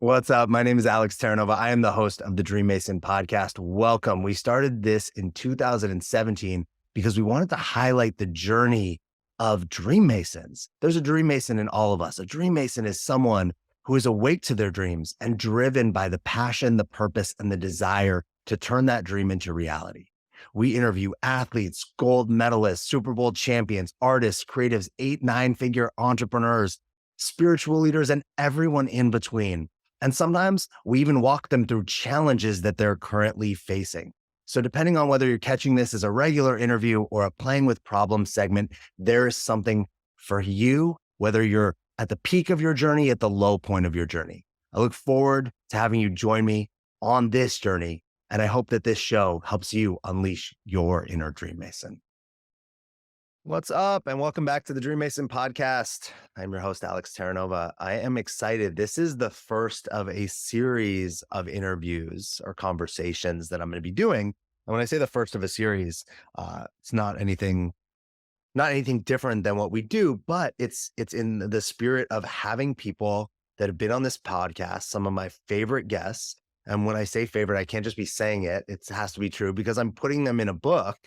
What's up? My name is Alex Terranova. I am the host of the Dream Mason podcast. Welcome. We started this in 2017 because we wanted to highlight the journey of Dream Masons. There's a Dream Mason in all of us. A Dream Mason is someone who is awake to their dreams and driven by the passion, the purpose, and the desire to turn that dream into reality. We interview athletes, gold medalists, Super Bowl champions, artists, creatives, 8-9-figure entrepreneurs, spiritual leaders, and everyone in between. And sometimes we even walk them through challenges that they're currently facing. So depending on whether you're catching this as a regular interview or a playing with problems segment, there is something for you, whether you're at the peak of your journey, at the low point of your journey. I look forward to having you join me on this journey. And I hope that this show helps you unleash your inner Dream Mason. What's up? And welcome back to the Dream Mason podcast. I'm your host, Alex Terranova. I am excited. This is the first of a series of interviews or conversations that I'm going to be doing. And when I say the first of a series, it's not anything different than what we do, but it's in the spirit of having people that have been on this podcast, some of my favorite guests. And when I say favorite, I can't just be saying it. It has to be true because I'm putting them in a book.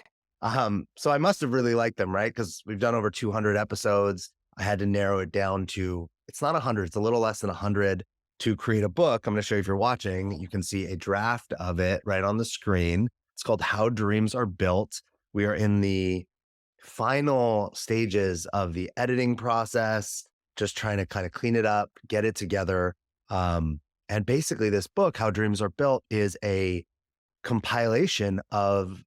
So I must have really liked them, right? Because we've done over 200 episodes. I had to narrow it down to, it's not 100, it's a little less than 100 to create a book. I'm going to show you if you're watching. You can see a draft of it right on the screen. It's called How Dreams Are Built. We are in the final stages of the editing process, just trying to kind of clean it up, get it together. And basically this book, How Dreams Are Built, is a compilation of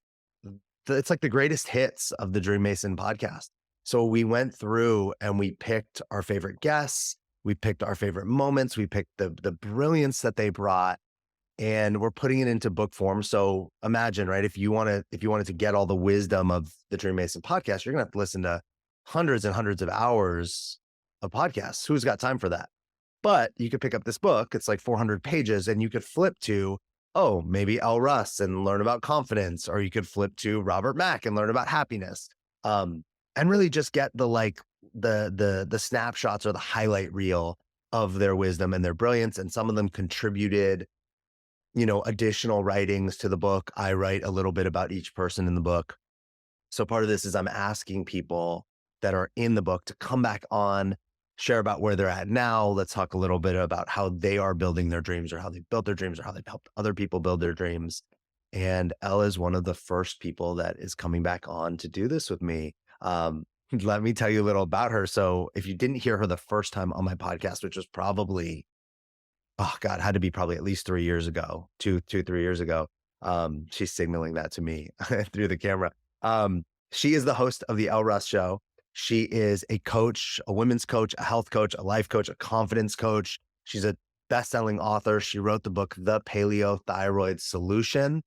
it's like the greatest hits of the Dream Mason podcast. So we went through and we picked our favorite guests. We picked our favorite moments. We picked the brilliance that they brought, and we're putting it into book form. So imagine, right? If you wanted to get all the wisdom of the Dream Mason podcast, you're going to have to listen to hundreds and hundreds of hours of podcasts. Who's got time for that? But you could pick up this book. It's like 400 pages, and you could flip to, oh, maybe Elle Russ and learn about confidence, or you could flip to Robert Mack and learn about happiness, and really just get the snapshots or the highlight reel of their wisdom and their brilliance. And some of them contributed, additional writings to the book. I write a little bit about each person in the book. So part of this is I'm asking people that are in the book to come back on, share about where they're at now. Let's talk a little bit about how they are building their dreams, or how they built their dreams, or how they've helped other people build their dreams. And Elle is one of the first people that is coming back on to do this with me. Let me tell you a little about her. So if you didn't hear her the first time on my podcast, which was probably, had to be probably at least 3 years ago, 3 years ago. She's signaling that to me through the camera. She is the host of the Elle Russ Show. She is a coach, a women's coach, a health coach, a life coach, a confidence coach. She's a best-selling author. She wrote the book, The Paleo Thyroid Solution.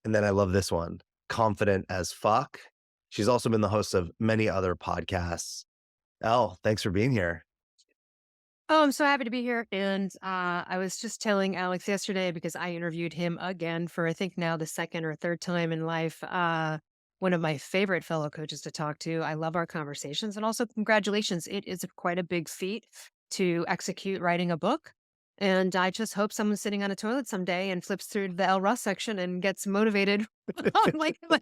And then I love this one, Confident as Fuck. She's also been the host of many other podcasts. Elle, thanks for being here. Oh, I'm so happy to be here. And I was just telling Alex yesterday, because I interviewed him again for, I think, now the second or third time in life. One of my favorite fellow coaches to talk to. I love our conversations. And also, congratulations. It is quite a big feat to execute writing a book. And I just hope someone's sitting on a toilet someday and flips through the Elle Russ section and gets motivated.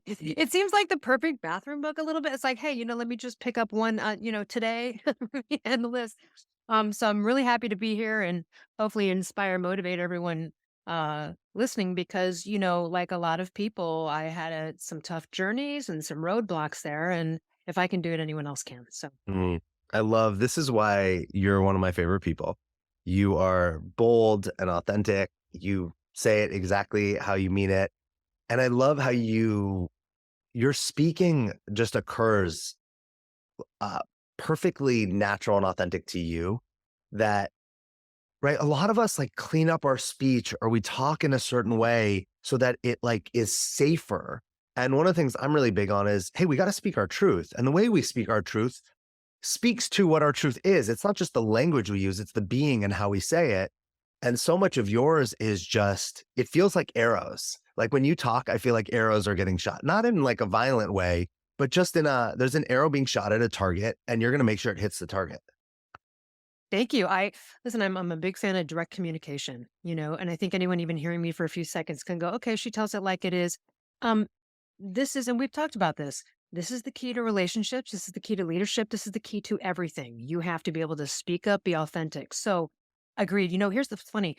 It seems like the perfect bathroom book a little bit. It's like, hey, let me just pick up one, today and the list. So I'm really happy to be here and hopefully inspire, motivate everyone listening, because, like a lot of people, I had some tough journeys and some roadblocks there. And if I can do it, anyone else can. So I love, this is why you're one of my favorite people. You are bold and authentic. You say it exactly how you mean it. And I love how your speaking just occurs perfectly natural and authentic to you, that, right? A lot of us like clean up our speech, or we talk in a certain way so that it like is safer. And one of the things I'm really big on is, hey, we got to speak our truth. And the way we speak our truth speaks to what our truth is. It's not just the language we use, it's the being and how we say it. And so much of yours is just, it feels like arrows. Like when you talk, I feel like arrows are getting shot, not in like a violent way, but just there's an arrow being shot at a target, and you're going to make sure it hits the target. Thank you. I listen, I'm a big fan of direct communication, and I think anyone even hearing me for a few seconds can go, okay, she tells it like it is. Um, this is, and we've talked about this. This is the key to relationships. This is the key to leadership. This is the key to everything. You have to be able to speak up, be authentic. So agreed. Here's the funny.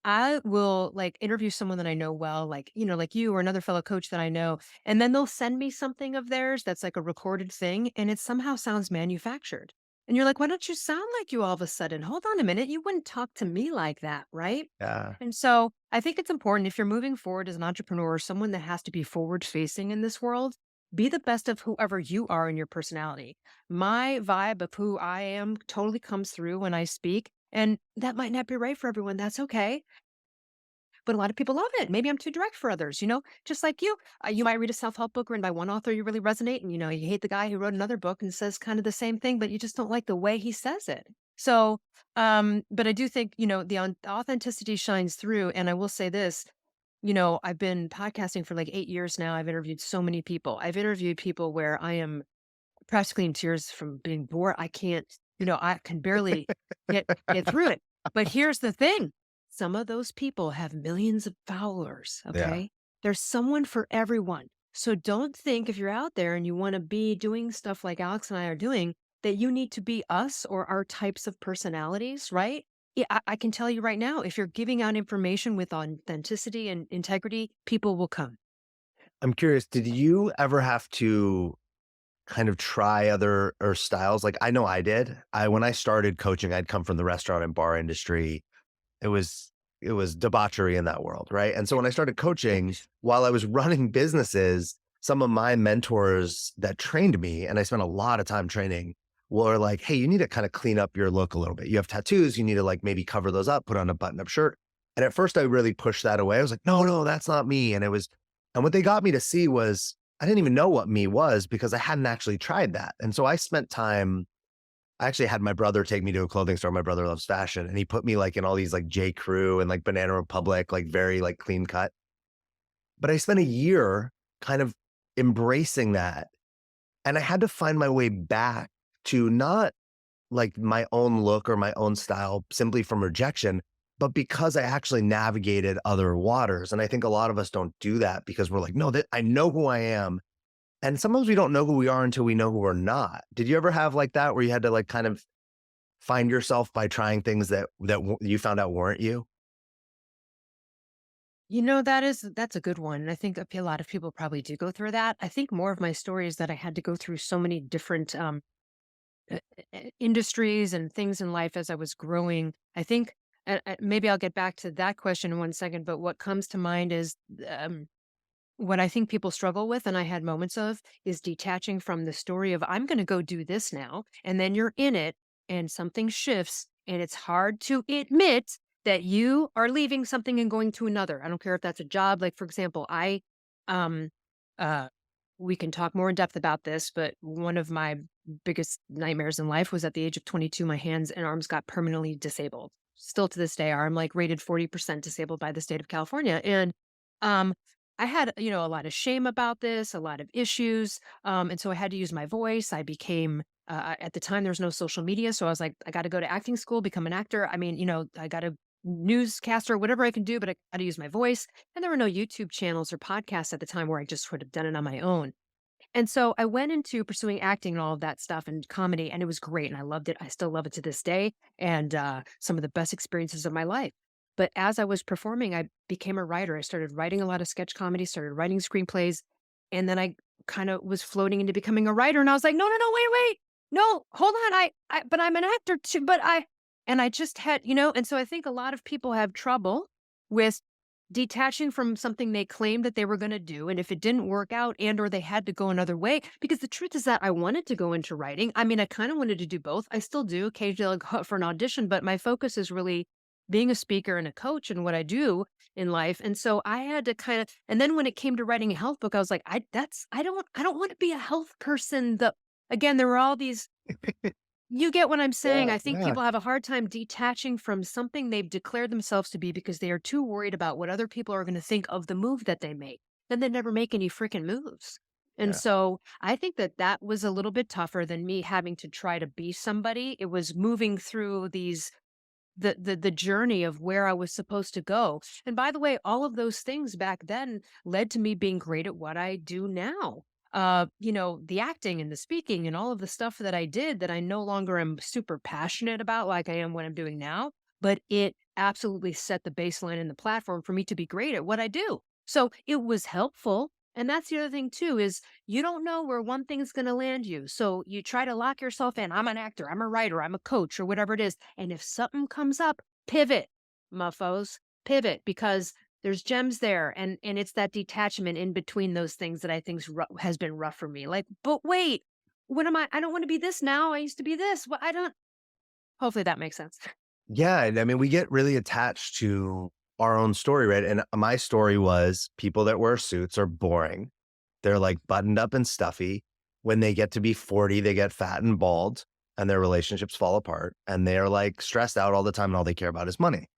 I will like interview someone that I know well, like you or another fellow coach that I know, and then they'll send me something of theirs that's like a recorded thing, and it somehow sounds manufactured. And you're like, why don't you sound like you all of a sudden? Hold on a minute. You wouldn't talk to me like that, right? Yeah. And so I think it's important if you're moving forward as an entrepreneur, someone that has to be forward facing in this world, be the best of whoever you are in your personality. My vibe of who I am totally comes through when I speak. And that might not be right for everyone. That's okay, but a lot of people love it. Maybe I'm too direct for others, just like you. You might read a self help book written by one author you really resonate, and you hate the guy who wrote another book and says kind of the same thing, but you just don't like the way he says it. So, but I do think, authenticity shines through. And I will say this, I've been podcasting for like 8 years now. I've interviewed so many people. I've interviewed people where I am practically in tears from being bored. I can't, I can barely get through it. But here's the thing. Some of those people have millions of followers, Yeah. okay? There's someone for everyone. So don't think if you're out there and you want to be doing stuff like Alex and I are doing, that you need to be us or our types of personalities, right? Yeah, I can tell you right now, if you're giving out information with authenticity and integrity, people will come. I'm curious, did you ever have to kind of try other or styles? Like I know I did. When I started coaching, I'd come from the restaurant and bar industry. It was it was debauchery in that world, right? And so when I started coaching, while I was running businesses, some of my mentors that trained me, and I spent a lot of time training, were like, "Hey, you need to kind of clean up your look a little bit. You have tattoos, you need to like maybe cover those up, put on a button-up shirt." And at first I really pushed that away. I was like, "No, no, that's not me." And what they got me to see was I didn't even know what me was because I hadn't actually tried that. And so I spent time I actually had my brother take me to a clothing store. My brother loves fashion, and he put me like in all these like J. Crew and like Banana Republic, like very like clean cut. But I spent a year kind of embracing that, and I had to find my way back to not like my own look or my own style simply from rejection, but because I actually navigated other waters. And I think a lot of us don't do that because we're like, no, that I know who I am. And sometimes we don't know who we are until we know who we're not. Did you ever have like that where you had to like kind of find yourself by trying things that you found out weren't you? That's a good one. And I think a lot of people probably do go through that. I think more of my story is that I had to go through so many different industries and things in life as I was growing. I think maybe I'll get back to that question in one second, but what comes to mind is what I think people struggle with, and I had moments of, is detaching from the story of, I'm going to go do this now. And then you're in it and something shifts, and it's hard to admit that you are leaving something and going to another. I don't care if that's a job. Like, for example, um, uh, we can talk more in depth about this, but one of my biggest nightmares in life was at the age of 22, my hands and arms got permanently disabled. Still to this day are. I'm like rated 40% disabled by the state of California. And um, I had, a lot of shame about this, a lot of issues. And so I had to use my voice. I became, at the time, there was no social media. So I was like, I got to go to acting school, become an actor. I mean, I got to newscaster, whatever I can do, but I got to use my voice. And there were no YouTube channels or podcasts at the time where I just would have done it on my own. And so I went into pursuing acting and all of that stuff and comedy, and it was great. And I loved it. I still love it to this day. And some of the best experiences of my life. But as I was performing, I became a writer. I started writing a lot of sketch comedy, started writing screenplays. And then I kind of was floating into becoming a writer. And I was like, no, no, no, wait. No, hold on. But I'm an actor too. And I just had, and so I think a lot of people have trouble with detaching from something they claimed that they were going to do, and if it didn't work out and or they had to go another way, because the truth is that I wanted to go into writing. I mean, I kind of wanted to do both. I still do occasionally go out for an audition, but my focus is really being a speaker and a coach and what I do in life. And so I had to kind of, and then when it came to writing a health book, I was like, I don't want to be a health person. Again, there were all these, you get what I'm saying? Yeah, I think yeah. people have a hard time detaching from something they've declared themselves to be because they are too worried about what other people are going to think of the move that they make. Then they never make any freaking moves. And Yeah. so I think that that was a little bit tougher than me having to try to be somebody. It was moving through the journey of where I was supposed to go. And by the way, all of those things back then led to me being great at what I do now. The acting and the speaking and all of the stuff that I did that I no longer am super passionate about like I am what I'm doing now, but it absolutely set the baseline and the platform for me to be great at what I do. So it was helpful. And that's the other thing too is you don't know where one thing's going to land you. So you try to lock yourself in. I'm an actor, I'm a writer, I'm a coach, or whatever it is. And if something comes up, pivot, muffos, pivot, because there's gems there. And it's that detachment in between those things that I think has been rough for me. Like, but wait, what am I? I don't want to be this now. I used to be this. Well, I don't. Hopefully that makes sense. Yeah. And I mean, we get really attached to our own story, right? And my story was people that wear suits are boring. They're like buttoned up and stuffy. When they get to be 40, they get fat and bald and their relationships fall apart and they're like stressed out all the time and all they care about is money.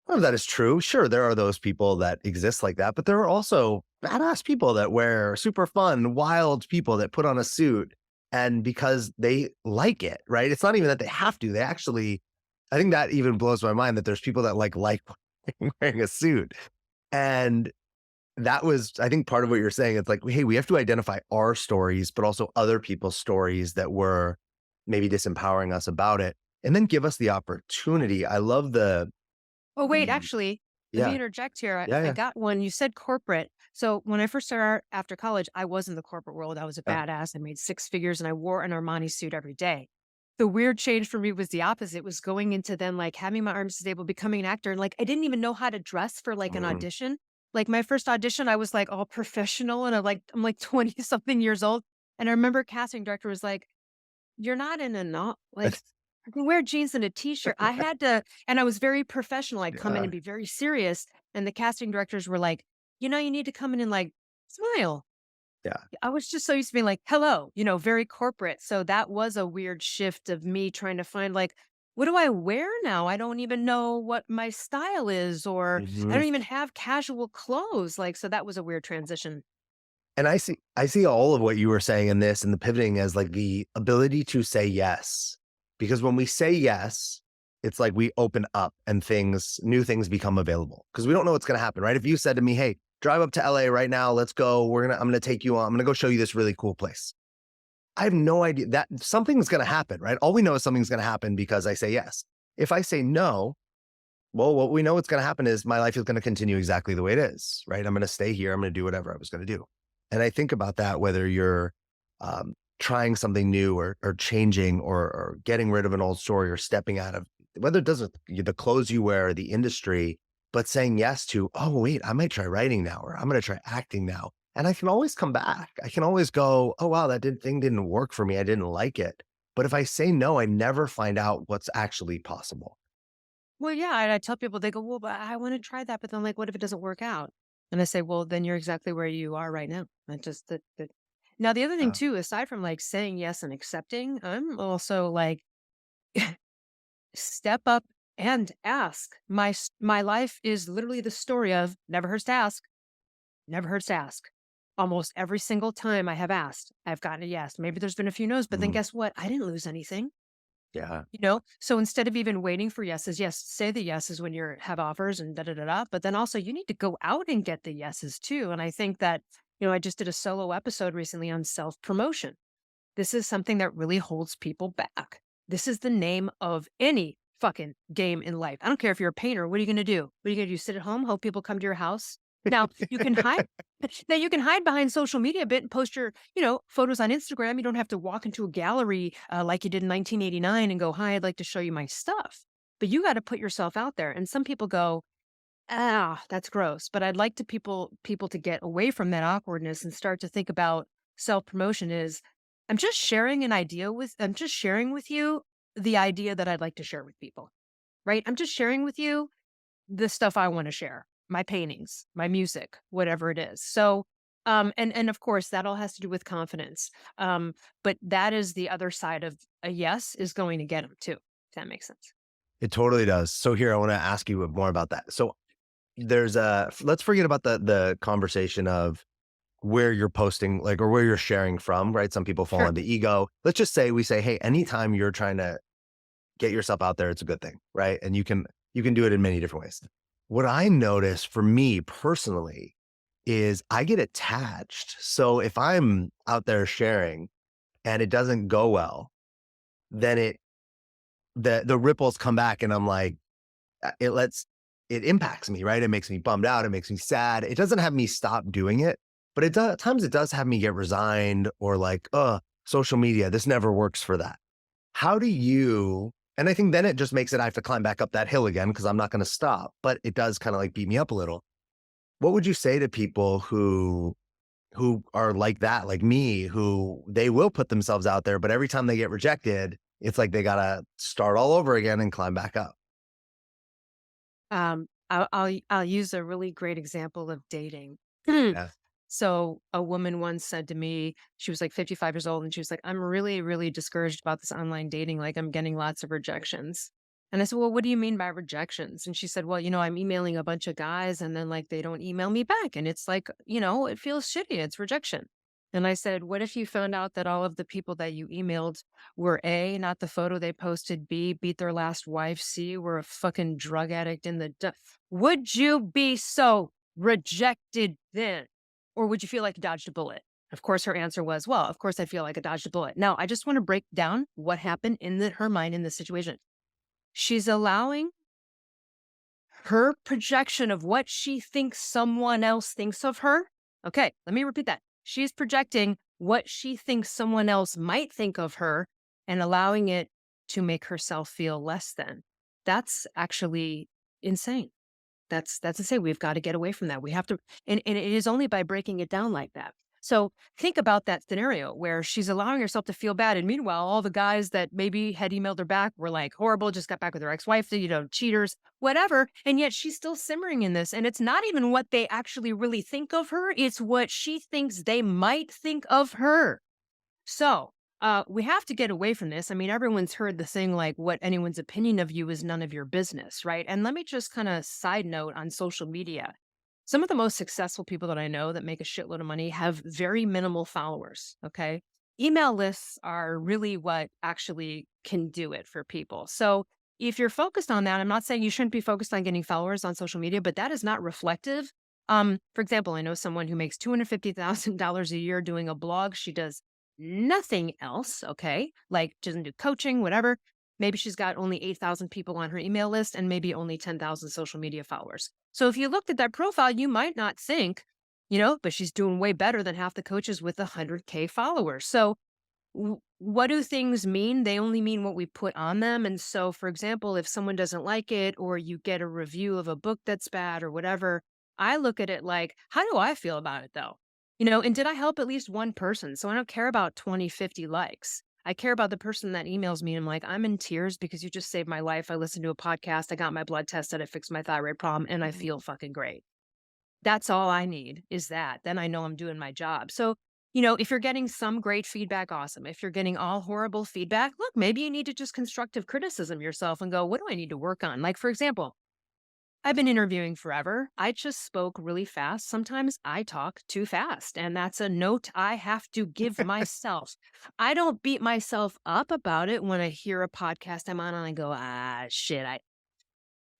None of that is true. Sure, there are those people that exist like that, but there are also badass people that wear super fun, wild people that put on a suit and because they like it, right? It's not even that they have to. They actually, I think that even blows my mind that there's people that like wearing a suit. And that was, I think, part of what you're saying. It's like, hey, we have to identify our stories, but also other people's stories that were maybe disempowering us about it, and then give us the opportunity. I love Oh, wait, the actually, let me yeah, interject here. yeah, I yeah, got one. You said corporate. So when I first started after college, I was in the corporate world. I was a yeah. badass. I made six figures and I wore an Armani suit every day. The weird change for me was the opposite, was going into then like having my arms disabled, becoming an actor. And like I didn't even know how to dress for like an Mhm. audition. Like my first audition, I was like all professional and I'm like 20 something years old. And I remember casting director was like, you're not in a not like, I can wear jeans and a t-shirt. I had to and I was very professional. I'd come in Yeah, and be very serious, and the casting directors were like, you need to come in and, like, smile." yeah. I was just so used to being like, "Hello," very corporate. So that was a weird shift of me trying to find, like, what do I wear now? I don't even know what my style is, or I Mhm. don't even have casual clothes, like, so that was a weird transition. And I see all of what you were saying in this and the pivoting as like the ability to say yes. Because when we say yes, it's like we open up and new things become available. Because we don't know what's gonna happen, right? If you said to me, hey, drive up to LA right now, let's go. I'm gonna take you on, I'm gonna go show you this really cool place. I have no idea that something's gonna happen, right? All we know is something's gonna happen because I say yes. If I say no, well, what we know what's going to happen is my life is going to continue exactly the way it is, right? I'm going to stay here. I'm going to do whatever I was going to do. And I think about that, whether you're trying something new or changing or getting rid of an old story or stepping out of whether it doesn't the clothes you wear or the industry, but saying yes to, oh, wait, I might try writing now, or I'm going to try acting now. And I can always come back. I can always go, oh, wow, thing didn't work for me. I didn't like it. But if I say no, I never find out what's actually possible. Well, yeah, and I tell people, they go, "Well, but I wanna try that," but then, like, "What if it doesn't work out?" And I say, "Well, then you're exactly where you are right now." I just that Now the other thing Uh, too, aside from, like, saying yes and accepting, I'm also, like, step up and ask. My life is literally the story of never hurts to ask, never hurts to ask. Almost every single time I have asked, I've gotten a yes. Maybe there's been a few no's, but then mm, guess what? I didn't lose anything. yeah. So instead of even waiting for yeses, yes, say the yeses when you have offers and da da da da. But then also you need to go out and get the yeses too. And I think that, I just did a solo episode recently on self promotion. This is something that really holds people back. This is the name of any fucking game in life. I don't care if you're a painter. What are you going to do? What are you going to do? Sit at home, hope people come to your house? Now you can hide. Now you can hide behind social media a bit and post your, photos on Instagram. You don't have to walk into a gallery like you did in 1989 and go, "Hi, I'd like to show you my stuff." But you got to put yourself out there. And some people go, "Ah, that's gross." But I'd like to people to get away from that awkwardness and start to think about self-promotion is I'm just sharing with you the idea that I'd like to share with people, right? I'm just sharing with you the stuff I want to share, my paintings, my music, whatever it is. So and of course that all has to do with confidence. But that is the other side of a yes is going to get them too. If that makes sense. It totally does. So here, I want to ask you more about that. So let's forget about the conversation of where you're posting, like, or where you're sharing from, right? Some people fall Sure. into ego. Let's just say we say, hey, anytime you're trying to get yourself out there, it's a good thing, right? And you can do it in many different ways. What I notice for me personally is I get attached. So if I'm out there sharing and it doesn't go well, then the ripples come back and I'm like, it impacts me, right? It makes me bummed out. It makes me sad. It doesn't have me stop doing it, but it does, at times it does have me get resigned or like, social media, this never works for that. How do you, and I think then it just makes it, I have to climb back up that hill again because I'm not going to stop, but it does kind of like beat me up a little. What would you say to people who are like that, like me, who they will put themselves out there, but every time they get rejected, it's like they got to start all over again and climb back up? I'll use a really great example of dating. Yeah. So a woman once said to me, she was like 55 years old, and she was like, "I'm really, really discouraged about this online dating. Like, I'm getting lots of rejections." And I said, "Well, what do you mean by rejections?" And she said, "Well, I'm emailing a bunch of guys, and then like they don't email me back, and it's like, it feels shitty. It's rejection." And I said, "What if you found out that all of the people that you emailed were A, not the photo they posted, B, beat their last wife, C, were a fucking drug addict in the would you be so rejected then? Or would you feel like you dodged a bullet?" Of course, her answer was, "Well, of course I feel like I dodged a bullet." Now, I just want to break down what happened in her mind in this situation. She's allowing her projection of what she thinks someone else thinks of her. Okay, let me repeat that. She's projecting what she thinks someone else might think of her and allowing it to make herself feel less than. That's actually insane. That's insane. We've got to get away from that. We have to, and it is only by breaking it down like that. So think about that scenario where she's allowing herself to feel bad. And meanwhile, all the guys that maybe had emailed her back were like horrible, just got back with their ex-wife, cheaters, whatever. And yet she's still simmering in this. And it's not even what they actually really think of her. It's what she thinks they might think of her. So we have to get away from this. I mean, everyone's heard the thing like what anyone's opinion of you is none of your business, right? And let me just kind of side note on social media. Some of the most successful people that I know that make a shitload of money have very minimal followers. Okay. Email lists are really what actually can do it for people. So if you're focused on that, I'm not saying you shouldn't be focused on getting followers on social media, but that is not reflective. For example, I know someone who makes $250,000 a year doing a blog. She does nothing else, okay? Like doesn't do coaching, whatever. Maybe she's got only 8,000 people on her email list and maybe only 10,000 social media followers. So if you looked at that profile, you might not think, but she's doing way better than half the coaches with 100K followers. So what do things mean? They only mean what we put on them. And so, for example, if someone doesn't like it or you get a review of a book that's bad or whatever, I look at it like, how do I feel about it though? And did I help at least one person? So I don't care about 20, 50 likes. I care about the person that emails me and I'm like, I'm in tears because you just saved my life. I listened to a podcast. I got my blood tested. I fixed my thyroid problem and I feel fucking great. That's all I need is that. Then I know I'm doing my job. So, if you're getting some great feedback, awesome. If you're getting all horrible feedback, look, maybe you need to just constructive criticism yourself and go, what do I need to work on? Like, for example, I've been interviewing forever. I just spoke really fast. Sometimes I talk too fast, and that's a note I have to give myself. I don't beat myself up about it when I hear a podcast I'm on and I go, shit, I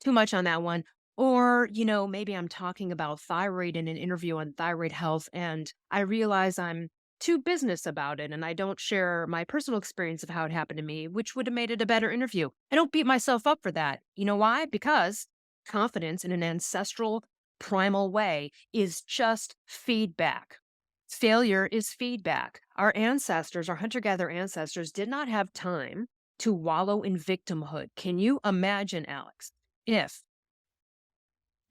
too much on that one. Or, maybe I'm talking about thyroid in an interview on thyroid health, and I realize I'm too business about it and I don't share my personal experience of how it happened to me, which would have made it a better interview. I don't beat myself up for that. You know why? Because confidence in an ancestral, primal way is just feedback. Failure is feedback. Our ancestors, our hunter gatherer ancestors, did not have time to wallow in victimhood. Can you imagine, Alex? If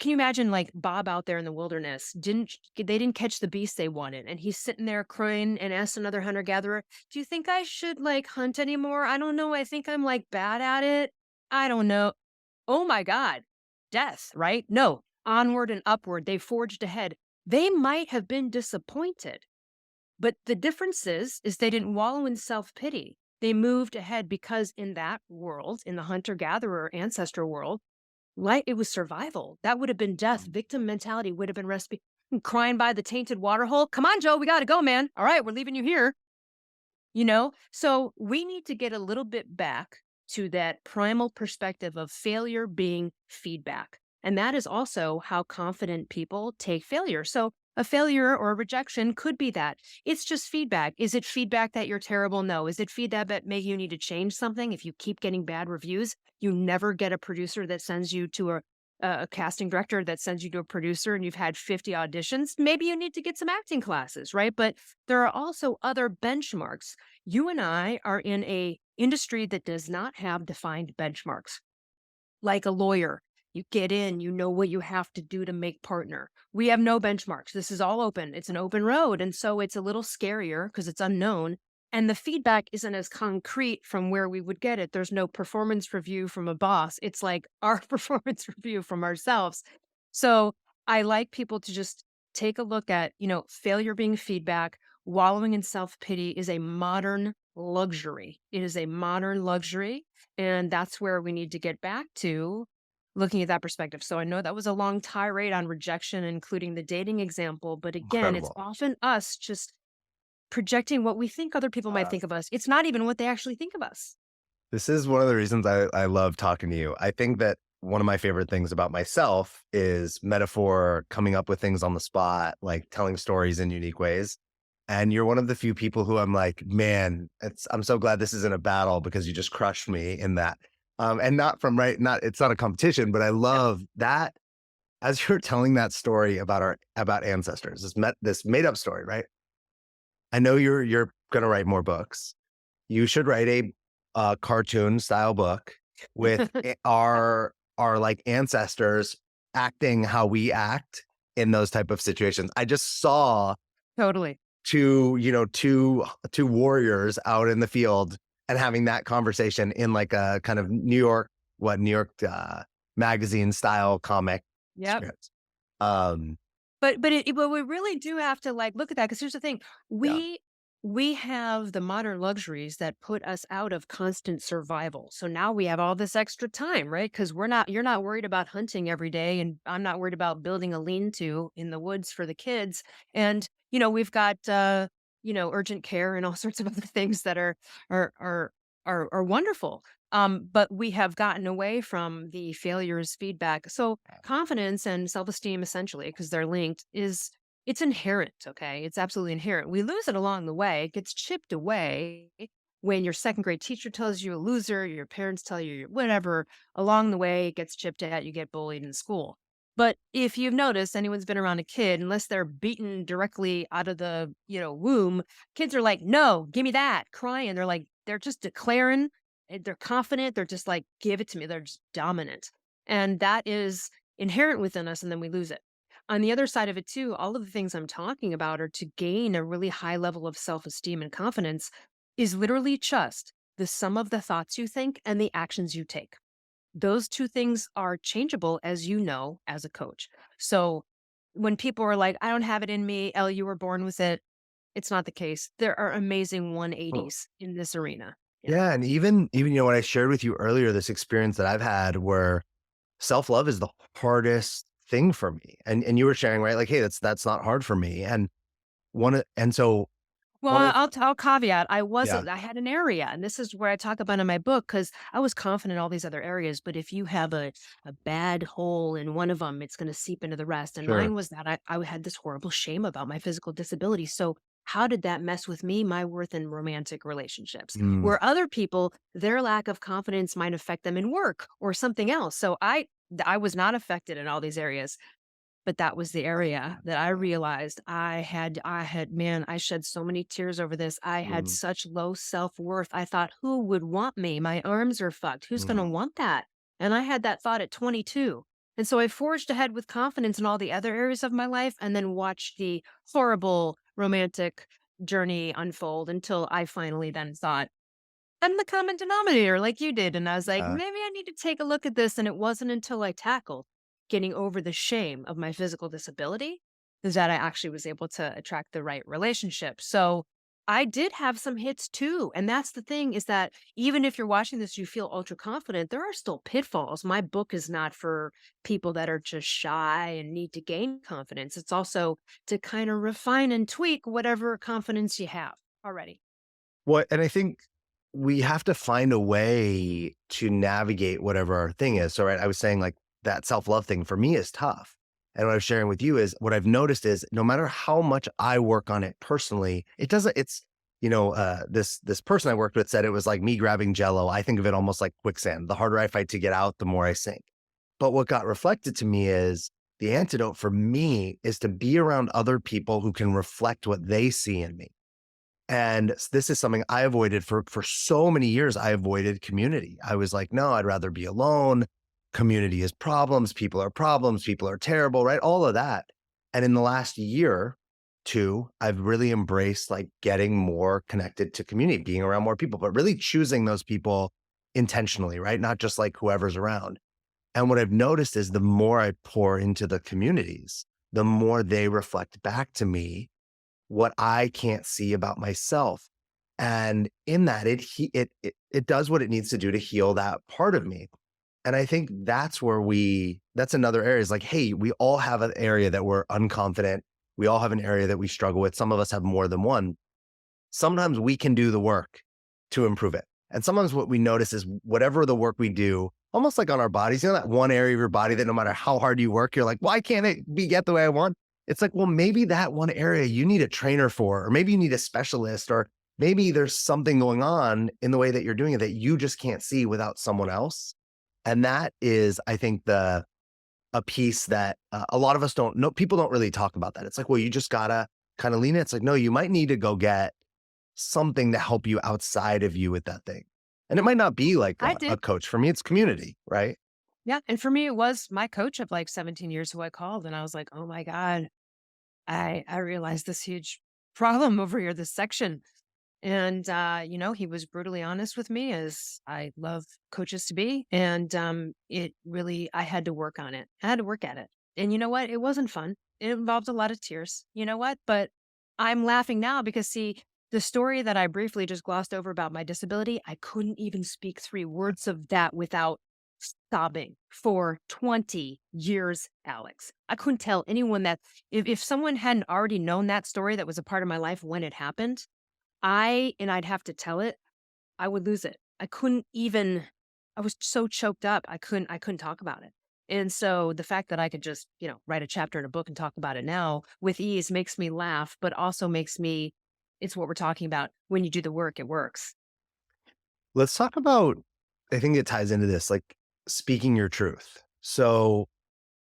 Can you imagine like Bob out there in the wilderness they didn't catch the beast they wanted and he's sitting there crying and asks another hunter gatherer, "Do you think I should like hunt anymore? I don't know. I think I'm like bad at it. I don't know." Oh my god. Death, right? No. Onward and upward, they forged ahead. They might have been disappointed, but the difference is they didn't wallow in self-pity. They moved ahead because in that world, in the hunter gatherer ancestor world, like, it was survival. That would have been death. Victim mentality would have been recipe. crying by the tainted water hole. Come on, Joe, we got to go, man. All right, we're leaving you here. So we need to get a little bit back to that primal perspective of failure being feedback. And that is also how confident people take failure. So a failure or a rejection could be that it's just feedback. Is it feedback that you're terrible? No. Is it feedback that maybe you need to change something? If you keep getting bad reviews, you never get a producer that sends you to a casting director that sends you to a producer and you've had 50 auditions. Maybe you need to get some acting classes, right? But there are also other benchmarks. You and I are in a industry that does not have defined benchmarks. Like a lawyer, you get in, you know what you have to do to make partner. We have no benchmarks. This is all open. It's an open road. And so it's a little scarier because it's unknown. And the feedback isn't as concrete from where we would get it. There's no performance review from a boss. It's like our performance review from ourselves. So I like people to just take a look at, failure being feedback. Wallowing in self pity is a modern luxury. It is a modern luxury. And that's where we need to get back to looking at that perspective. So I know that was a long tirade on rejection, including the dating example. But again, it's Incredible. often us just projecting what we think other people might Uh, think of us. It's not even what they actually think of us. this is one of the reasons I love talking to you. I think that one of my favorite things about myself is metaphor, coming up with things on the spot, like telling stories in unique ways. And you're one of the few people who I'm like, man, I'm so glad this isn't a battle because you just crushed me in that. And not from it's not a competition, but I Yeah. love that as you're telling that story about ancestors, this made up story, right? I know you're gonna write more books. You should write a cartoon style book with our like ancestors acting how we act in those type of situations. I just saw Totally. two warriors out in the field and having that conversation in like a kind of New York magazine style comic Yep. script. Um, But we really do have to like look at that because here's the thing: yeah, we have the modern luxuries that put us out of constant survival. So now we have all this extra time, right? Because you're not worried about hunting every day, and I'm not worried about building a lean-to in the woods for the kids. And we've got urgent care and all sorts of other things that are are are wonderful. But we have gotten away from the failures feedback. So confidence and self-esteem essentially, because they're linked, it's inherent, okay? It's absolutely inherent. We lose it along the way. It gets chipped away when your second grade teacher tells you a loser, your parents tell you you're whatever. Along the way, it gets chipped at, you get bullied in school. But if you've noticed, anyone's been around a kid, unless they're beaten directly out of the, womb, kids are like, no, give me that, crying. They're just declaring, they're confident. They're just like, give it to me. They're just dominant. And that is inherent within us. And then we lose it. On the other side of it, too, all of the things I'm talking about are to gain a really high level of self esteem and confidence is literally just the sum of the thoughts you think and the actions you take. Those two things are changeable, as you know, as a coach. So when people are like, I don't have it in me, Elle, you were born with it, it's not the case. There are amazing well, 180s in this arena. Yeah. yeah, and even what I shared with you earlier, this experience that I've had where self love is the hardest thing for me, and you were sharing right, like, hey, that's not hard for me, and so Well, one of I'll caveat. yeah, I had an area, and this is where I talk about in my book because I was confident in all these other areas. But if you have a bad hole in one of them, it's going to seep into the rest. And sure, mine was that I had this horrible shame about my physical disability. So how did that mess with me, my worth in romantic relationships? mm, Where other people, their lack of confidence might affect them in work or something else. So I was not affected in all these areas. But that was the area that I realized man, I shed so many tears over this. I had mm, such low self-worth. I thought, who would want me? My arms are fucked. Who's going to mm, want that? And I had that thought at 22. And so I forged ahead with confidence in all the other areas of my life and then watched the horrible romantic journey unfold until I finally then thought, I'm the common denominator like you did. And I was like, uh, maybe I need to take a look at this. And it wasn't until I tackled getting over the shame of my physical disability that I actually was able to attract the right relationship. So I did have some hits too. And that's the thing is that even if you're watching this, you feel ultra confident, there are still pitfalls. My book is not for people that are just shy and need to gain confidence. It's also to kind of refine and tweak whatever confidence you have already. Well, and I think we have to find a way to navigate whatever our thing is. So, right, I was saying like that self-love thing for me is tough. And what I was sharing with you is what I've noticed is no matter how much I work on it personally, it doesn't, it's, this person I worked with said it was like me grabbing jello. I think of it almost like quicksand. The harder I fight to get out, the more I sink. But what got reflected to me is the antidote for me is to be around other people who can reflect what they see in me. And this is something I avoided for so many years. I avoided community. I was like, no, I'd rather be alone. Community is problems, people are terrible, right? All of that. And in the last year, two, I've really embraced like getting more connected to community, being around more people, but really choosing those people intentionally, right? Not just like whoever's around. And what I've noticed is the more I pour into the communities, the more they reflect back to me what I can't see about myself. And in that, it does what it needs to do to heal that part of me. And I think that's where that's another area is like, hey, we all have an area that we're unconfident. We all have an area that we struggle with. Some of us have more than one. Sometimes we can do the work to improve it. And sometimes what we notice is whatever the work we do, almost like on our bodies, that one area of your body that no matter how hard you work, you're like, why can't it be get the way I want? It's like, well, maybe that one area you need a trainer for, or maybe you need a specialist, or maybe there's something going on in the way that you're doing it that you just can't see without someone else. And that is, I think, a piece that a lot of us don't know. People don't really talk about that. It's like, well, you just gotta kind of lean in. It's like, no, you might need to go get something to help you outside of you with that thing. And it might not be like I a did. coach. For me, it's community, right? Yeah. And for me, it was my coach of like 17 years who I called. And I was like, oh my God, I realized this huge problem over here, this section. And, he was brutally honest with me as I love coaches to be. And it really, I had to work on it. I had to work at it. And you know what? It wasn't fun. It involved a lot of tears. You know what? But I'm laughing now because, see, the story that I briefly just glossed over about my disability, I couldn't even speak 3 words of that without sobbing for 20 years, Alex. I couldn't tell anyone that if someone hadn't already known that story that was a part of my life when it happened, I'd have to tell it, I would lose it. I couldn't even I was so choked up, I couldn't talk about it. And so the fact that I could just, write a chapter in a book and talk about it now with ease makes me laugh, but also makes me it's what we're talking about. When you do the work, it works. Let's talk about, I think it ties into this, like speaking your truth. So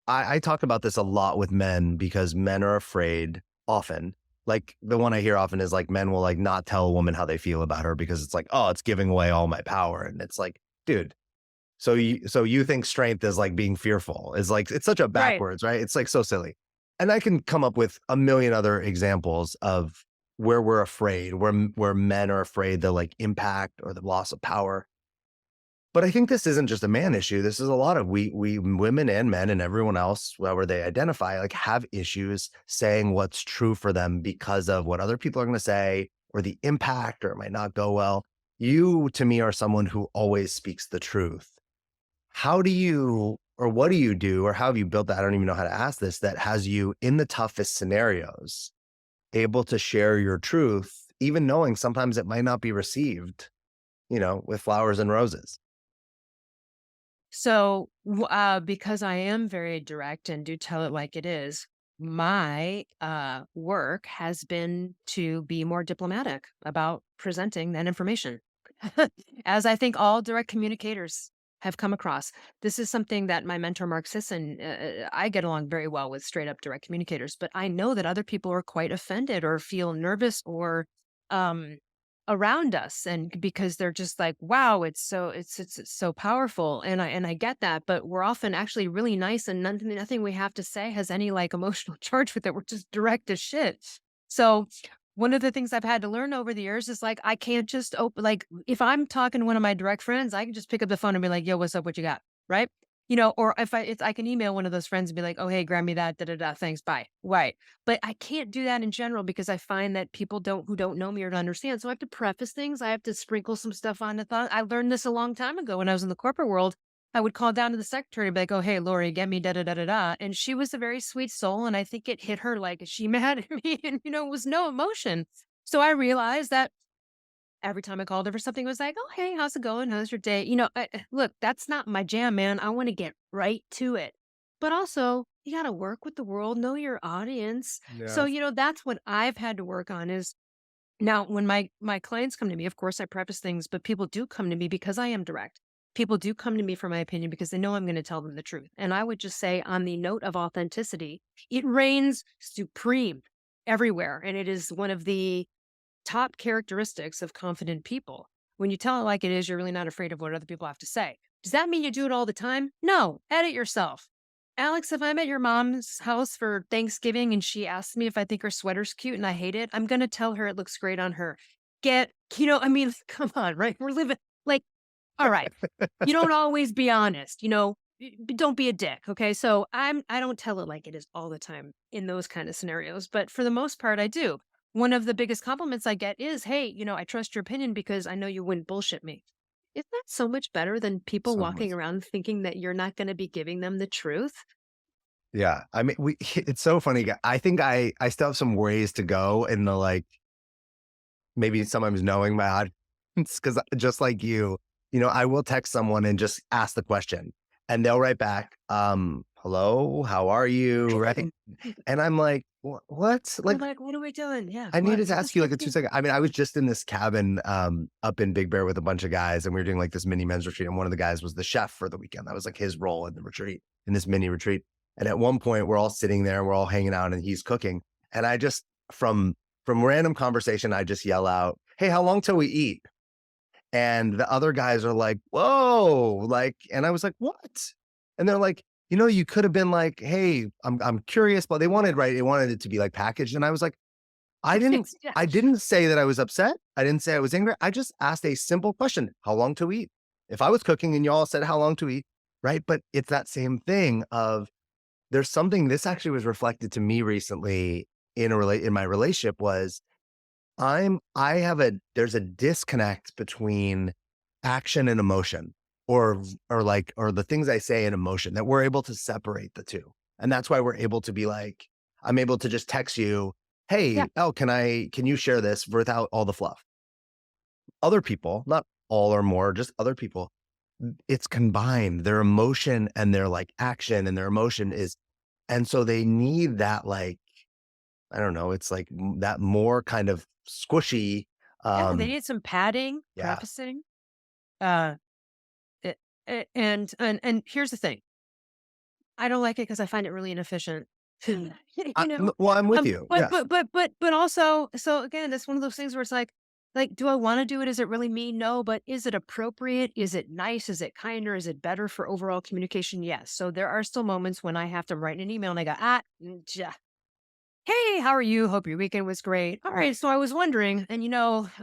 I talk about this a lot with men because men are afraid often. Like the one I hear often is like men will like not tell a woman how they feel about her because it's like, oh, it's giving away all my power. And it's like, dude, so you think strength is like being fearful is like, it's such a Right. backwards, right? It's like so silly. And I can come up with a million other examples of where we're afraid, where men are afraid the like impact or the loss of power. But I think this isn't just a man issue. This is a lot of we women and men and everyone else, wherever they identify, like have issues saying what's true for them because of what other people are going to say or the impact, or it might not go well. You, to me, are someone who always speaks the truth. How do you, or what do you do, or how have you built that? I don't even know how to ask this, that has you in the toughest scenarios able to share your truth, even knowing sometimes it might not be received, with flowers and roses. So, because I am very direct and do tell it like it is, my work has been to be more diplomatic about presenting that information. As I think all direct communicators have come across. This is something that my mentor, Mark Sisson, I get along very well with straight up direct communicators, but I know that other people are quite offended or feel nervous or um, around us, and because they're just like, wow, it's so powerful, and I get that, but we're often actually really nice, and nothing we have to say has any like emotional charge with it. We're just direct as shit. So one of the things I've had to learn over the years is like I can't just open, like if I'm talking to one of my direct friends, I can just pick up the phone and be like, yo, what's up, what you got, right? Or if I can email one of those friends and be like, "Oh, hey, grab me that, da da da, thanks, bye." Right. But I can't do that in general because I find that people who don't know me or don't understand. So I have to preface things. I have to sprinkle some stuff on the thought. I learned this a long time ago when I was in the corporate world. I would call down to the secretary and be like, "Oh, hey, Lori, get me da da da da da." And she was a very sweet soul. And I think it hit her like, is she mad at me? And, it was no emotion. So I realized that every time I called her for something, it was like, "Oh, hey, how's it going? How's your day?" Look, that's not my jam, man. I want to get right to it. But also, you got to work with the world, know your audience. So, Yes. that's what I've had to work on is now when my clients come to me, of course I preface things, but people do come to me because I am direct. People do come to me for my opinion because they know I'm going to tell them the truth. And I would just say on the note of authenticity, it reigns supreme everywhere. And it is one of the top characteristics of confident people. When you tell it like it is, you're really not afraid of what other people have to say. Does that mean you do it all the time? No, edit yourself. Alex, if I'm at your mom's house for Thanksgiving and she asks me if I think her sweater's cute and I hate it, I'm going to tell her it looks great on her. Come on, right? We're living like, all right. You don't always be honest, don't be a dick. Okay. So I don't tell it like it is all the time in those kind of scenarios, but for the most part, I do. One of the biggest compliments I get is, hey, I trust your opinion because I know you wouldn't bullshit me. Isn't that so much better than people So walking much. around thinking that you're not going to be giving them the truth? Yeah. I mean, it's so funny. I think I still have some ways to go in the like, maybe sometimes knowing my audience, because just like I will text someone and just ask the question and they'll write back, hello, how are you? Right. And I'm like, what? You're Like, like, what are we doing? Yeah. I What? needed to ask you like a 2 second. I mean, I was just in this cabin up in Big Bear with a bunch of guys, and we were doing like this mini men's retreat. And one of the guys was the chef for the weekend. That was like his role in the retreat, in this mini retreat. And at one point, we're all sitting there, we're all hanging out, and he's cooking. And I just from random conversation, I just yell out, "Hey, how long till we eat?" And the other guys are like, "Whoa!" Like, and I was like, "What?" And they're like, you could have been like, "Hey, I'm curious," but they wanted it to be like packaged. And I was like, I didn't Yeah. I didn't say that I was upset. I didn't say I was angry. I just asked a simple question, how long to eat? If I was cooking and y'all said how long to eat, right? But it's that same thing of there's something this actually was reflected to me recently in my relationship was I have there's a disconnect between action and emotion or the things I say and emotion that we're able to separate the two. And that's why we're able to be like, I'm able to just text you, Yeah. "Hey, oh, can you share this without all the fluff?" Other people, not all or more, just other people, it's combined. Their emotion and their like action and their emotion is, and so they need that like, I don't know, it's like that more kind of squishy. Yeah. They Um, need some padding, yeah, prefacing. Uh, it, and here's the thing. I don't like it because I find it really inefficient. well, I'm with you. But Yes. but also, so again, it's one of those things where it's like, do I want to do it? Is it really me? No, but is it appropriate? Is it nice? Is it kinder? Is it better for overall communication? Yes. So there are still moments when I have to write an email and I go, hey, how are you? Hope your weekend was great. All right. So I was wondering, and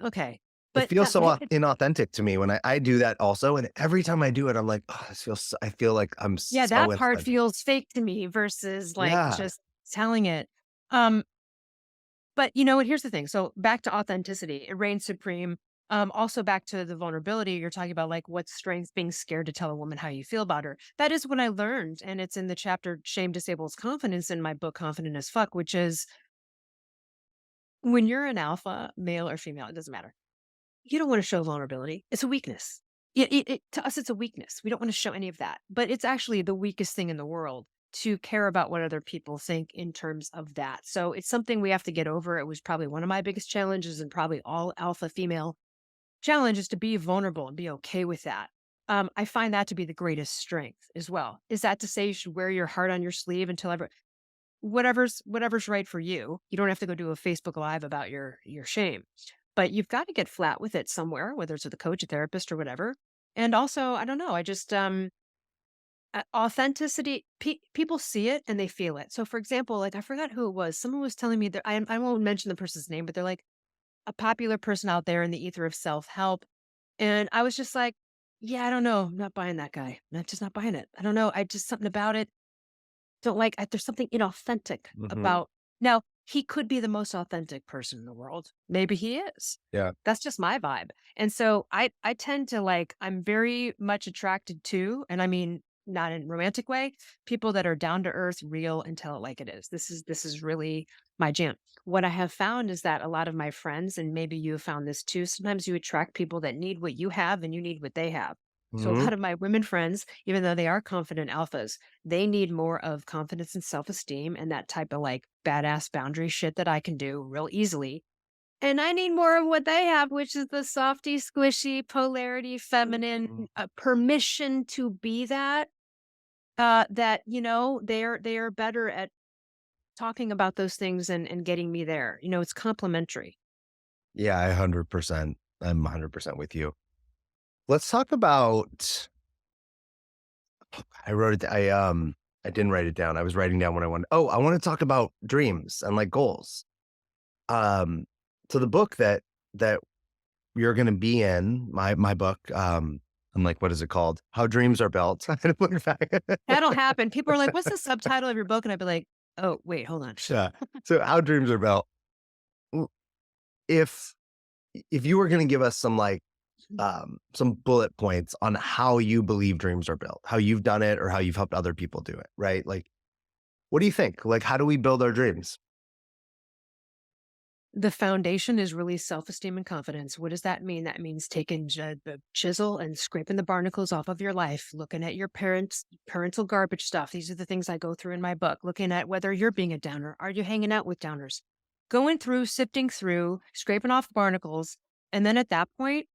okay, It but feels so inauthentic to me when I do that also, and every time I do it, I'm like, "Oh, this feels so," I feel like I'm yeah, so that part inauthentic. feels fake to me versus like Yeah. just telling it. Um, But you know what? Here's the thing. So back to authenticity, it reigns supreme. Also back to the vulnerability, you're talking about like what strength being scared to tell a woman how you feel about her. That is what I learned. And it's in the chapter Shame Disables Confidence in my book, Confident as Fuck, which is when you're an alpha, male or female, it doesn't matter. You don't want to show vulnerability. It's a weakness. To us, it's a weakness. We don't want to show any of that. But it's actually the weakest thing in the world to care about what other people think in terms of that. So it's something we have to get over. It was probably one of my biggest challenges and probably all alpha female challenges to be vulnerable and be okay with that. I find that to be the greatest strength as well. Is that to say you should wear your heart on your sleeve until whatever's right for you. You don't have to go do a Facebook Live about your shame, but you've got to get flat with it somewhere, whether it's with a coach, a therapist, or whatever. And also, I don't know. I just authenticity. People see it and they feel it. So, for example, like I forgot who it was. Someone was telling me that I won't mention the person's name, but they're like a popular person out there in the ether of self help, and I was just like, yeah, I don't know. I'm not buying that guy. I'm just not buying it. I don't know. I just something about it. Don't like there's something inauthentic Hmm. about now, he could be the most authentic person in the world. Maybe he is. Yeah. That's just my vibe. And so I tend to like I'm very much attracted to, and I mean not in a romantic way, people that are down to earth, real, and tell it like it is. This is really my jam. What I have found is that a lot of my friends, and maybe you have found this too, sometimes you attract people that need what you have and you need what they have. So a Hmm. lot of my women friends, even though they are confident alphas, they need more of confidence and self-esteem and that type of like badass boundary shit that I can do real easily. And I need more of what they have, which is the softy, squishy, polarity, feminine, permission to be that. That they are better at talking about those things and getting me there. It's complementary. Yeah, I'm 100% with you. Let's talk about I wrote it I didn't write it down. I was writing down what I wanted. Oh, I want to talk about dreams and like goals. Um so the book that you're going to be in, my book, I'm like, what is it called? How Dreams Are Built. I had to look back. That'll happen. People are like, "What's the subtitle of your book?" And I'd be like, "Oh, wait, hold on." Yeah. So How Dreams Are Built. W- If if you were going to give us some bullet points on how you believe dreams are built, how you've done it or how you've helped other people do it, right? Like, what do you think? Like, how do we build our dreams? The foundation is really self-esteem and confidence. What does that mean? That means taking the chisel and scraping the barnacles off of your life, looking at your parental garbage stuff. These are the things I go through in my book, looking at whether you're being a downer. Are you hanging out with downers? Going through, sifting through, scraping off barnacles. And then at that point,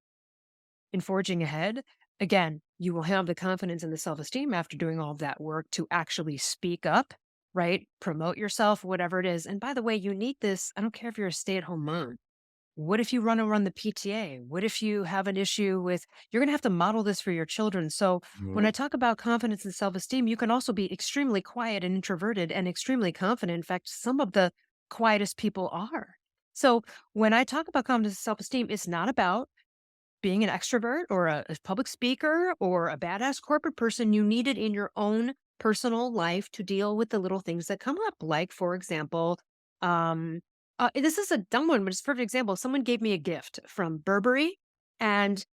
in forging ahead, again, you will have the confidence and the self-esteem after doing all of that work to actually speak up, right? Promote yourself, whatever it is. And by the way, you need this. I don't care if you're a stay-at-home mom. What if you run the PTA? What if you have an issue with you're going to have to model this for your children. So when Mhm. I talk about confidence and self-esteem, you can also be extremely quiet and introverted and extremely confident. In fact, some of the quietest people are. So when I talk about confidence and self-esteem, it's not about being an extrovert or a public speaker or a badass corporate person. You need it in your own personal life to deal with the little things that come up. Like, for example, um, this is a dumb one, but it's a perfect example. Someone gave me a gift from Burberry, and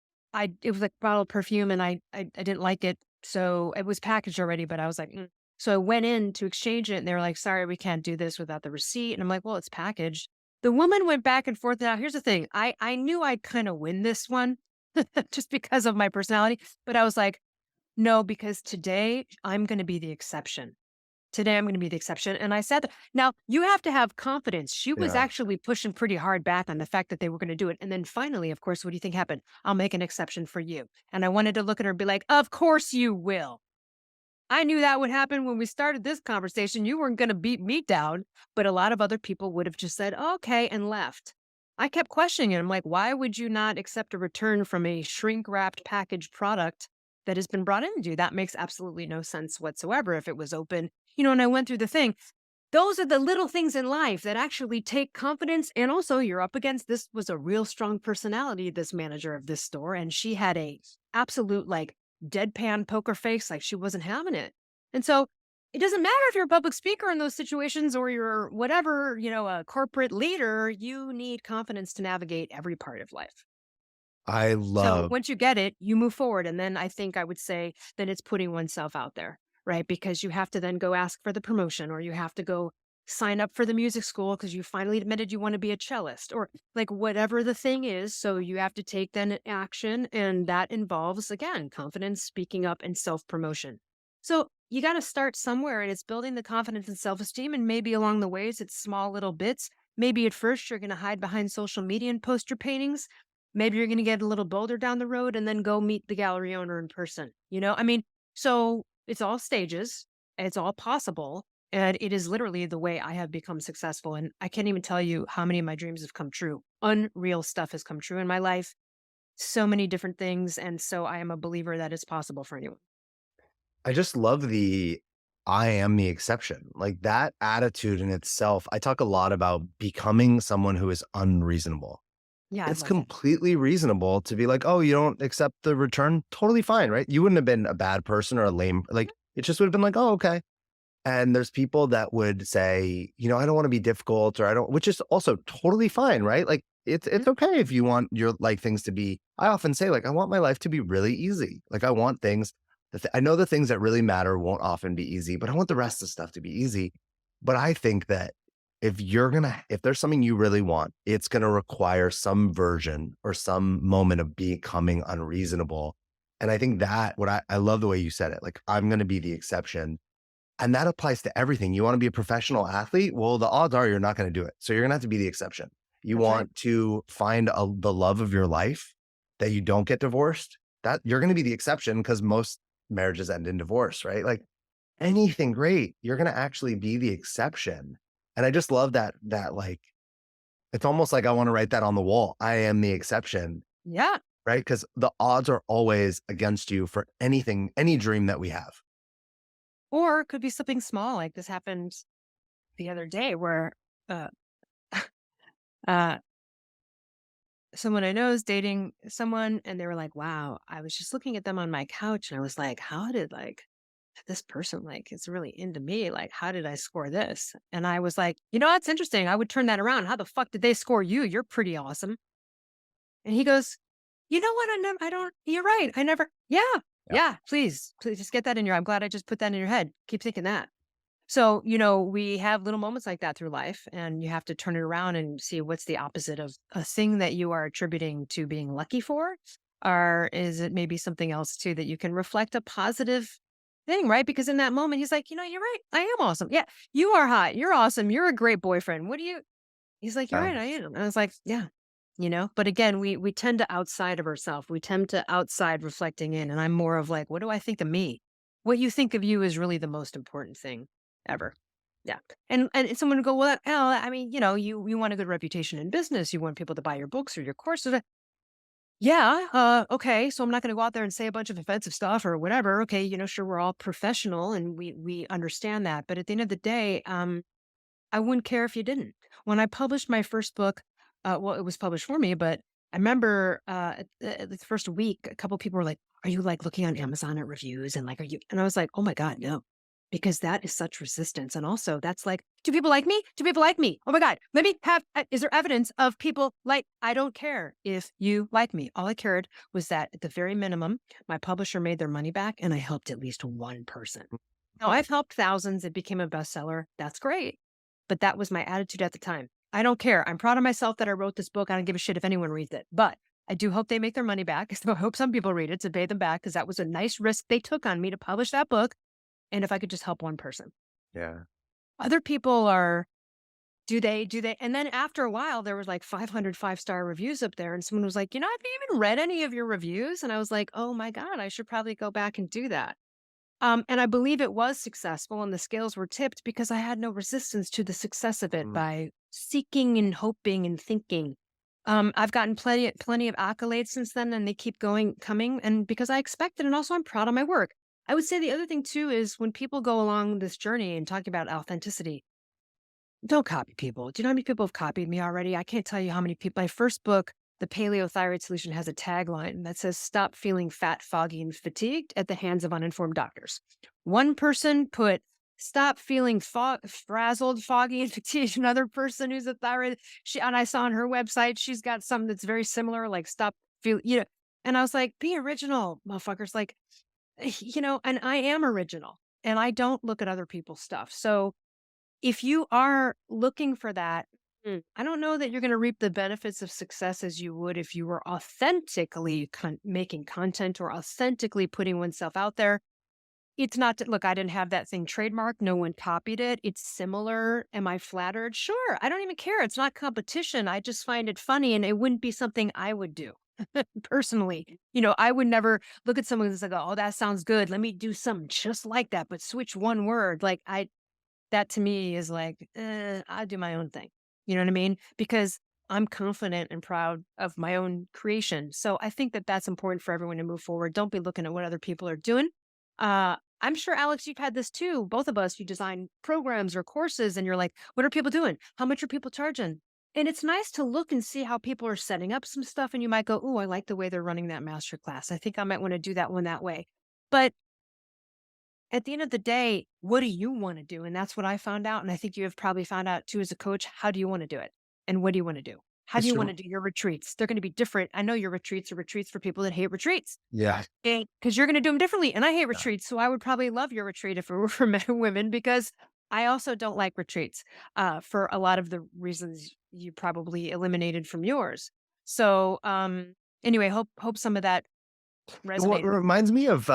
it was like a bottle of perfume, and I didn't like it, so it was packaged already. But I was like, "Mm." So I went in to exchange it, and they were like, "Sorry, we can't do this without the receipt." And I'm like, "Well, it's packaged." The woman went back and forth. Now, here's the thing. I knew I'd kind of win this one just because of my personality, but I was like, "No, because today I'm gonna be the exception. Today I'm gonna be the exception." And I said that. Now, you have to have confidence. She was Yeah. actually pushing pretty hard back on the fact that they were gonna do it. And then finally, of course, what do you think happened? "I'll make an exception for you." And I wanted to look at her and be like, "Of course you will." I knew that would happen when we started this conversation. You weren't going to beat me down, but a lot of other people would have just said, okay, and left. I kept questioning it. I'm like, why would you not accept a return from a shrink wrapped packaged product that has been brought into you? That makes absolutely no sense whatsoever if it was open. And I went through the thing. Those are the little things in life that actually take confidence. And also, you're up against this was a real strong personality, this manager of this store. And she had a absolute like deadpan poker face, like she wasn't having it. And so it doesn't matter if you're a public speaker in those situations or you're whatever, a corporate leader, you need confidence to navigate every part of life. I So love once you get it, you move forward. And then I think I would say then it's putting oneself out there, right? Because you have to then go ask for the promotion or you have to go sign up for the music school because you finally admitted you want to be a cellist or like whatever the thing is. So you have to take then action. And that involves, again, confidence, speaking up, and self promotion. So you got to start somewhere and it's building the confidence and self esteem. And maybe along the ways, it's small little bits. Maybe at first you're going to hide behind social media and post your paintings. Maybe you're gonna get a little bolder down the road and then go meet the gallery owner in person, I mean, so it's all stages, it's all possible, and it is literally the way I have become successful, and I can't even tell you how many of my dreams have come true. Unreal stuff has come true in my life, so many different things, and so I am a believer that it's possible for anyone. I just love the I am the exception. Like that attitude in itself. I talk a lot about becoming someone who is unreasonable. Yeah, I it's love it. completely reasonable to be like, oh, you don't accept the return? Totally fine, right? You wouldn't have been a bad person or a lame, like, it just would have been like, oh, okay. And there's people that would say, I don't want to be difficult or I don't, which is also totally fine, right? Like Mhm. it's okay if you want your like things to be. I often say like I want my life to be really easy. Like I want things I know the things that really matter won't often be easy, but I want the rest of the stuff to be easy. But I think that if there's something you really want, it's gonna require some version or some moment of becoming unreasonable. And I think that I love the way you said it. Like I'm gonna be the exception and that applies to everything. You want to be a professional athlete? Well, the odds are you're not going to do it. So you're going to have to be the exception. You That's right. want to find the love of your life that you don't get divorced? That you're going to be the exception because most marriages end in divorce, right? Like anything great, you're going to actually be the exception. And I just love that like it's almost like I want to write that on the wall. I am the exception, Yeah. right? Because the odds are always against you for anything, any dream that we have. Or it could be something small. Like this happened the other day where uh, uh, someone I know is dating someone, and they were like, "Wow, I was just looking at them on my couch, and I was like, how did like this person like is really into me? Like, how did I score this?" And I was like, that's interesting. I would turn that around. How the fuck did they score you? You're pretty awesome. And he goes, "You know what? I don't. You're right. I never. Yeah, Yeah. yeah. Please, just get that in your. I'm glad I just put that in your head. Keep thinking that." So, we have little moments like that through life, and you have to turn it around and see what's the opposite of a thing that you are attributing to being lucky for. Or is it maybe something else too that you can reflect a positive thing, right? Because in that moment, he's like, you're right. I am awesome. Yeah, you are hot. You're awesome. You're a great boyfriend. What do you? He's like, "You're right. I am." And I was like, "Yeah." But again, we tend to outside of ourselves. We tend to outside reflecting in. And I'm more of like, what do I think of me? What you think of you is really the most important thing ever. Yeah. And someone would go, well, I mean, you want a good reputation in business. You want people to buy your books or your courses. Yeah. Okay. So I'm not going to go out there and say a bunch of offensive stuff or whatever. Okay. Sure, we're all professional and we understand that. But at the end of the day, I wouldn't care if you didn't. When I published my first book, well, it was published for me, but I remember at the first week, a couple people were like, "Are you like looking on Amazon at reviews?" And like, "Are you?" And I was like, "Oh my God, no." Because that is such resistance. And also, that's like, do people like me? Do people like me? Oh my God, let me have, is there evidence of people like, I don't care if you like me. All I cared was that at the very minimum, my publisher made their money back and I helped at least one person. Now, I've helped thousands. It became a bestseller. That's great. But that was my attitude at the time. I don't care. I'm proud of myself that I wrote this book. I don't give a shit if anyone reads it. But I do hope they make their money back. So I hope some people read it to pay them back because that was a nice risk they took on me to publish that book. And if I could just help one person. Yeah. Other people are, do they? And then after a while, there was like 500 5-star reviews up there. And someone was like, have you even read any of your reviews? And I was like, oh my God, I should probably go back and do that. And I believe it was successful and the scales were tipped because I had no resistance to the success of it Mm. by seeking and hoping and thinking. I've gotten plenty of accolades since then and they keep coming. And because I expect it and also I'm proud of my work. I would say the other thing too is when people go along this journey and talk about authenticity, don't copy people. Do you know how many people have copied me already? I can't tell you how many people. My first book, The Paleo Thyroid Solution, has a tagline that says, "Stop feeling fat, foggy, and fatigued at the hands of uninformed doctors." One person put, "Stop feeling frazzled, foggy, and fatigued." Another person who's a thyroid, and I saw on her website, she's got something that's very similar, like "Stop feel." And I was like, be original, motherfuckers. Like, and I am original and I don't look at other people's stuff. So, if you are looking for that, I don't know that you're going to reap the benefits of success as you would if you were authentically making content or authentically putting oneself out there. It's not to, look, I didn't have that thing trademarked. No one copied it. It's similar. Am I flattered? Sure. I don't even care. It's not competition. I just find it funny and it wouldn't be something I would do personally. I would never look at someone that's like, oh, that sounds good. Let me do something just like that, but switch one word. Like, that to me is like, I do my own thing. You know what I mean? Because I'm confident and proud of my own creation. So I think that that's important for everyone to move forward. Don't be looking at what other people are doing. I'm sure, Alex, you've had this too. Both of us, you design programs or courses and you're like, what are people doing? How much are people charging? And it's nice to look and see how people are setting up some stuff, and you might go, "Oh, I like the way they're running that master class. I think I might wanna do that one that way." But at the end of the day, what do you wanna do? And that's what I found out, and I think you have probably found out too as a coach. How do you wanna do it? And what do you wanna do? How do It's you true. wanna do your retreats? They're gonna be different. I know your retreats are retreats for people that hate retreats. Yeah. Because 'cause you're gonna do them differently, and I hate Yeah. retreats, so I would probably love your retreat if it were for men and women because I also don't like retreats, for a lot of the reasons you probably eliminated from yours. So, anyway, hope some of that What resonated with you. reminds me of,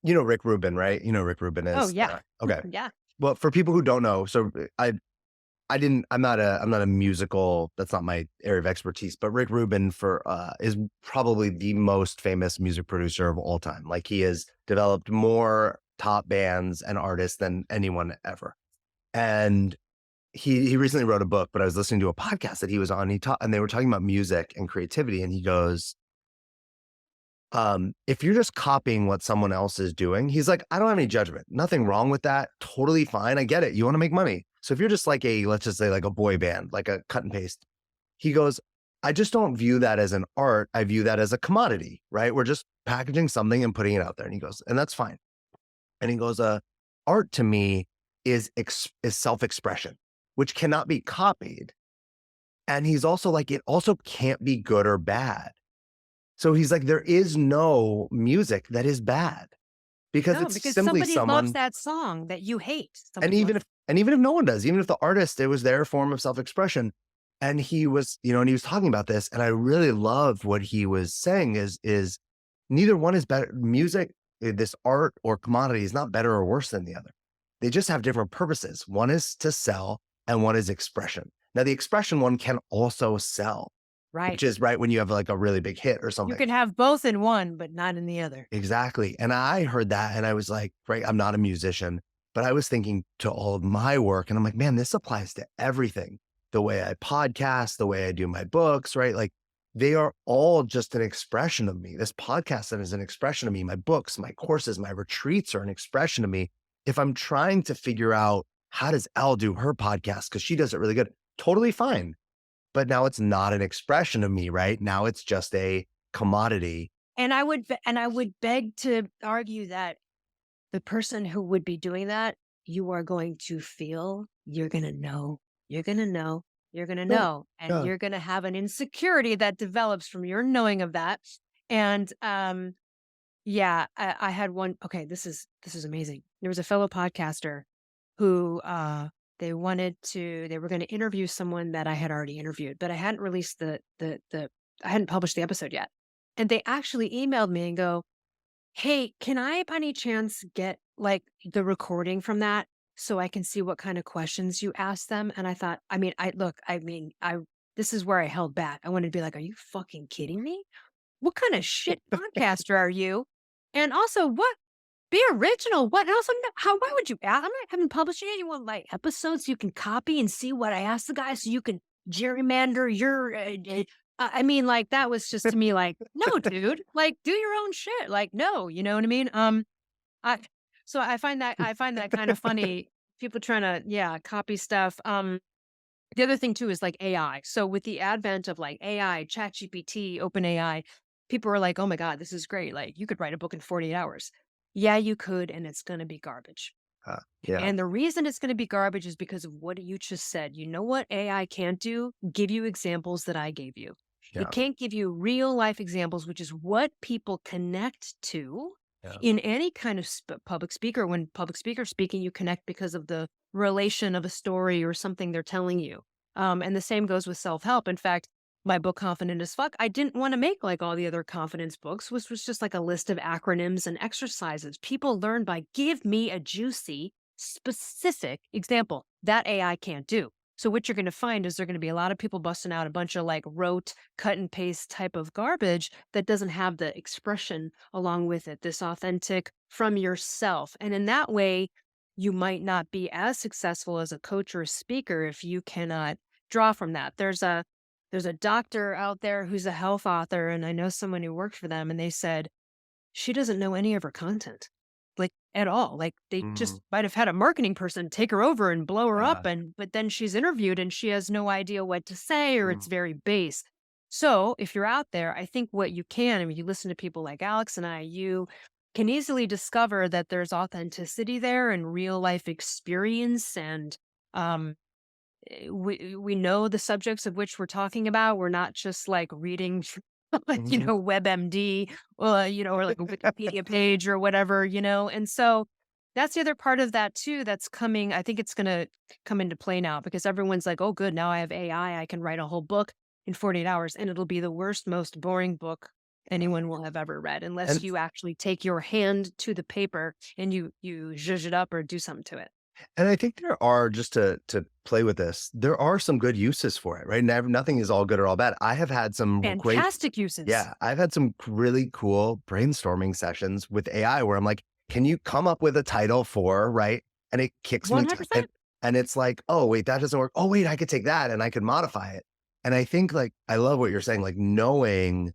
Rick Rubin, right? You know, Rick Rubin Oh, is, yeah. okay. Yeah. Well, for people who don't know, so I'm not a musical, that's not my area of expertise, but Rick Rubin is probably the most famous music producer of all time. Like he has developed more top bands and artists than anyone ever. And he recently wrote a book, but I was listening to a podcast that he was on. And they were talking about music and creativity, and he goes, if you're just copying what someone else is doing, he's like, I don't have any judgment. Nothing wrong with that. Totally fine. I get it. You want to make money. So if you're just like let's just say like a boy band, like a cut and paste, he goes, I just don't view that as an art. I view that as a commodity, right? We're just packaging something and putting it out there. And he goes, and that's fine. And he goes, art to me is self-expression, which cannot be copied. And he's also like, it also can't be good or bad. So he's like, there is no music that is bad because No, it's because simply somebody loves someone. that song that you hate. And Somebody loves even if no one does, even if the artist, it was their form of self-expression. And he was, and he was talking about this, and I really loved what he was saying is neither one is better. Music, this art or commodity is not better or worse than the other. They just have different purposes. One is to sell and one is expression. Now, the expression one can also sell, right. which is right when you have like a really big hit or You something. can have both in one, but not in the other. Exactly. And I heard that and I was like, right, I'm not a musician, but I was thinking to all of my work and I'm like, man, this applies to everything. The way I podcast, the way I do my books, right? Like they are all just an expression of me. This podcast is an expression of me. My books, my courses, my retreats are an expression of me. If I'm trying to figure out how does Elle do her podcast because she does it really good, totally fine. But now it's not an expression of me, right? Now it's just a commodity. And I would beg to argue that the person who would be doing that, you are going to feel, you're gonna know, you're gonna know, you're gonna Yeah. know, and Yeah. you're gonna have an insecurity that develops from your knowing of that. And yeah, I had one. Okay, this is amazing. There was a fellow podcaster who they were going to interview someone that I had already interviewed, but I hadn't released the I hadn't published the episode yet. And they actually emailed me and go, "Hey, can I by any chance get like the recording from that so I can see what kind of questions you asked them?" And I thought, I this is where I held back. I wanted to be like, "Are you fucking kidding me? What kind of shit podcaster are you? And also, what? Be original. What? And also, no, how? Why would you ask? I'm not having published it yet. You want like episodes you can copy and see what I asked the guy, so you can gerrymander your. I mean, like that was just to me like, no, dude. Like, do your own shit. Like, no, you know what I mean? I so I find that kind of funny. People trying to copy stuff. The other thing too is like AI. So with the advent of like AI, ChatGPT, OpenAI, people are like, "Oh my god, this is great. Like you could write a book in 48 hours." Yeah, you could, and it's going to be garbage. Yeah. And the reason it's going to be garbage is because of what you just said. You know what AI can't do? Give you examples that I gave you. It Yeah. can't give you real life examples, which is what people connect to Yeah. in any kind of public speaker. When public speaker speaking, you connect because of the relation of a story or something they're telling you. And the same goes with self help. In fact, my book, Confident as Fuck, I didn't want to make like all the other confidence books, which was just like a list of acronyms and exercises. People learn by give me a juicy, specific example that AI can't do. So what you're going to find is there are going to be a lot of people busting out a bunch of like rote, cut and paste type of garbage that doesn't have the expression along with it, this authentic from yourself. And in that way, you might not be as successful as a coach or a speaker if you cannot draw from that. There's a doctor out there who's a health author, and I know someone who worked for them, and they said she doesn't know any of her content. Like at all. Like they Mhm. just might have had a marketing person take her over and blow her Yeah. up, and but then she's interviewed and she has no idea what to say, or Mm. it's very base. So if you're out there, I think what you can, I mean, you listen to people like Alex and I, you can easily discover that there's authenticity there and real life experience. And um, we know the subjects of which we're talking about. We're not just like reading, like, Mhm. WebMD, or like a Wikipedia page or whatever, And so that's the other part of that too. That's coming. I think it's going to come into play now because everyone's like, oh, good. Now I have AI. I can write a whole book in 48 hours, and it'll be the worst, most boring book anyone will have ever read unless And you actually take your hand to the paper and you zhuzh it up or do something to it. and I think there are, just to play with this, there are some good uses for it, right? Nothing is all good or all bad. I have had some great Fantastic uses. Yeah, I've had some really cool brainstorming sessions with AI where I'm like, "Can you come up with a title for," right? And it kicks me to and 100%. it's like, "Oh, wait, that doesn't work. Oh, wait, I could take that and I could modify it." And I think, like, I love what you're saying, like, knowing,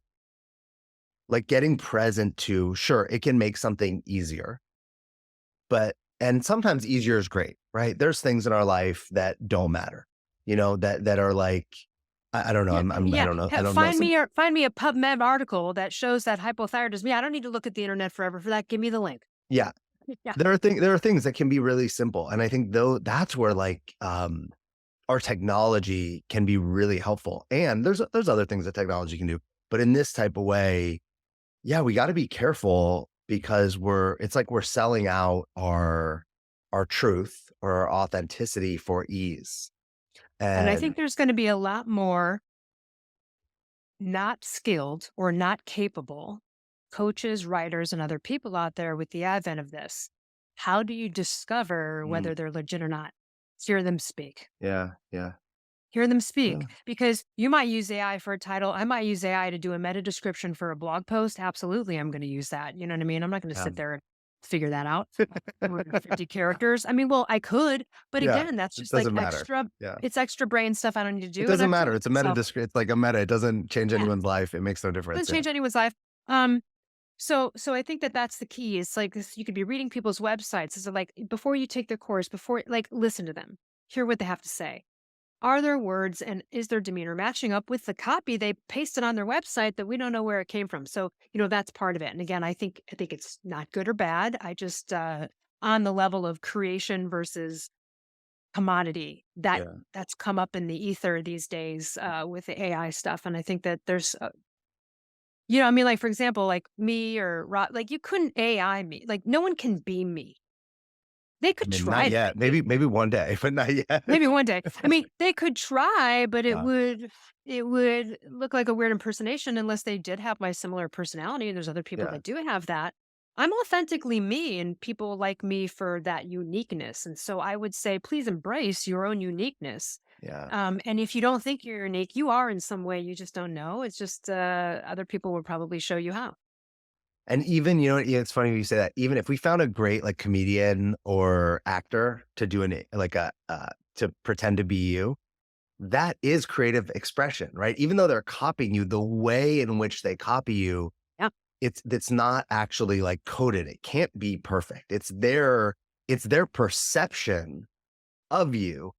like, getting present to, sure, it can make something easier, but and sometimes easier is great, right? There's things in our life that don't matter, that are like, I don't know, Yeah, I yeah. don't know, I don't know Find some. me or find me a PubMed article that shows that hypothyroidism. Yeah, I don't need to look at the internet forever for that. Give me the link. Yeah. Yeah. There are things that can be really simple, and I think though that's where, like, our technology can be really helpful, and there's other things that technology can do, but in this type of way, yeah, we gotta be careful because it's like we're selling out our truth or our authenticity for ease, And I and think there's going to be a lot more not skilled or not capable coaches, writers, and other people out there with the advent of this. How do you discover mm, whether they're legit or not? Hear them speak. yeah, yeah, Hear them yeah, speak because you might use AI for a title. I might use AI to do a meta description for a blog post. Absolutely, I'm going to use that. You know what I mean? I'm not going to yeah. sit there and figure that out. 250 characters. I mean, well, I could, but Yeah, again, that's it just like doesn't matter. extra. Yeah. It's extra brain stuff I don't need to It do, and doesn't I've matter, proven it's a myself. it's like a meta, it doesn't change Yeah, anyone's life, it makes no difference, doesn't yeah. change anyone's life. Um, so I think that that's the key. It's like this, you could be reading people's websites. It's like before you take their course, before like listen to them, hear what they have to say. Are their words and is their demeanor matching up with the copy they pasted on their website that we don't know where it came from? So, that's part of it. And again, I think it's not good or bad. I just on the level of creation versus commodity Yeah. that's come up in the ether these days with the AI stuff. And I think that there's I mean, like for example, like me or like you couldn't AI me. Like no one can be me. They I could mean, not try that. yet, maybe one day, but not yet. Maybe one day. I mean, they could try, but it Yeah, would look like a weird impersonation unless they did have my similar personality, and there's other people yeah, that do have that. I'm authentically me, and people like me for that uniqueness, and so I would say please embrace your own uniqueness. yeah. And if you don't think you're unique, you are in some way, you just don't know. It's just, other people will probably show you how. And even, yeah, it's funny you say that. Even if we found a great, like, comedian or actor to do like to pretend to be you, that is creative expression, right? Even though they're copying you, the way in which they copy you, Yeah, it's not actually like coded. It can't be perfect. It's their perception of you.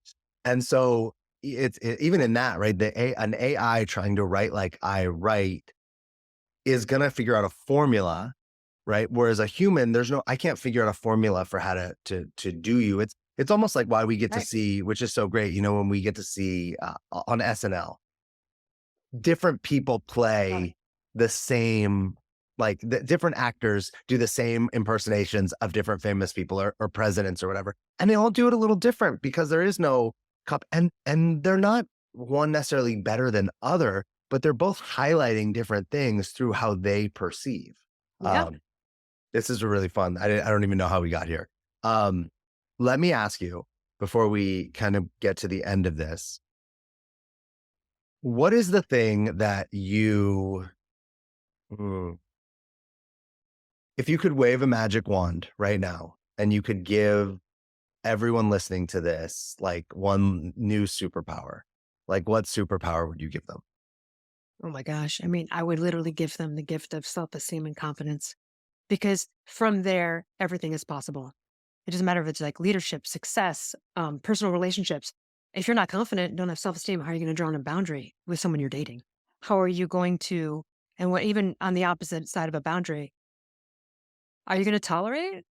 And so even in that, right? An AI trying to write like I write is gonna figure out a formula, right? Whereas a human, I can't figure out a formula for how to do you. It's almost like why we get to right, see, which is so great, when we get to see on SNL, different people love it. play the same, like the different actors do the same impersonations of different famous people or presidents or whatever. And they all do it a little different because there is no cup and they're not one necessarily better than other, but they're both highlighting different things through how they perceive. Yeah. Um, this is really fun. I don't even know how we got here. Um, Let me ask you before we kind of get to the end of this, what is the thing that mm, if you could wave a magic wand right now and you could give everyone listening to this like one new superpower, like what superpower would you give them? Oh my gosh. I mean, I would literally give them the gift of self-esteem and confidence. because from there, everything is possible. It doesn't matter if it's like leadership, success, personal relationships. If you're not confident, don't have self esteem, how are you going to draw on a boundary with someone you're dating? How are you going to, and what even on the opposite side of a boundary, are you going to tolerate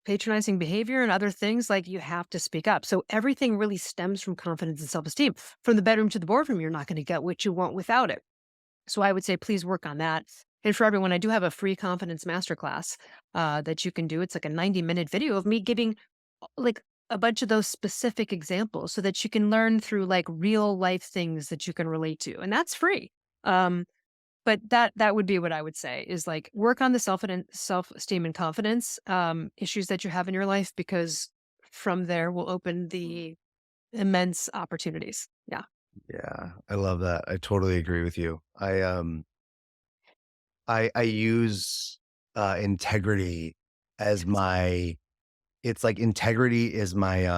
patronizing behavior and other things? Like you have to speak up. So everything really stems from confidence and self esteem. From the bedroom to the boardroom, you're not going to get what you want without it. So I would say, please work on that. And for everyone, I do have a free confidence masterclass that you can do. It's like a 90-minute video of me giving like a bunch of those specific examples so that you can learn through like real life things that you can relate to. And that's free. Um, but that would be what I would say is like work on the self-esteem and confidence issues that you have in your life, because from there will open the immense opportunities. Yeah. Yeah, I love that. I totally agree with you. I use integrity as my it's like integrity is my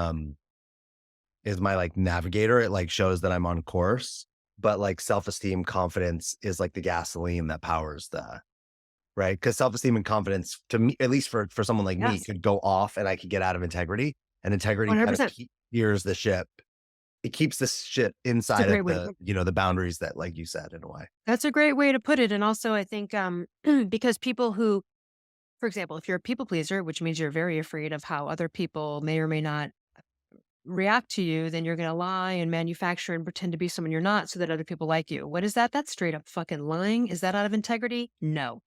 like navigator. It like shows that I'm on course, but like self-esteem, confidence is like the gasoline that powers the right. Cause self-esteem and confidence to me, at least for someone like me, Yes. could go off and I could get out of integrity. And integrity kind of 100%. steers the ship. It keeps this ship It's a inside great of way to the, put it. the boundaries that like you said in a way. That's a great way to put it. And also, I think because people who, for example, if you're a people pleaser, which means you're very afraid of how other people may or may not react to you, then you're going to lie and manufacture and pretend to be someone you're not so that other people like you. What is that? That's straight up fucking lying. Is that out of integrity? No.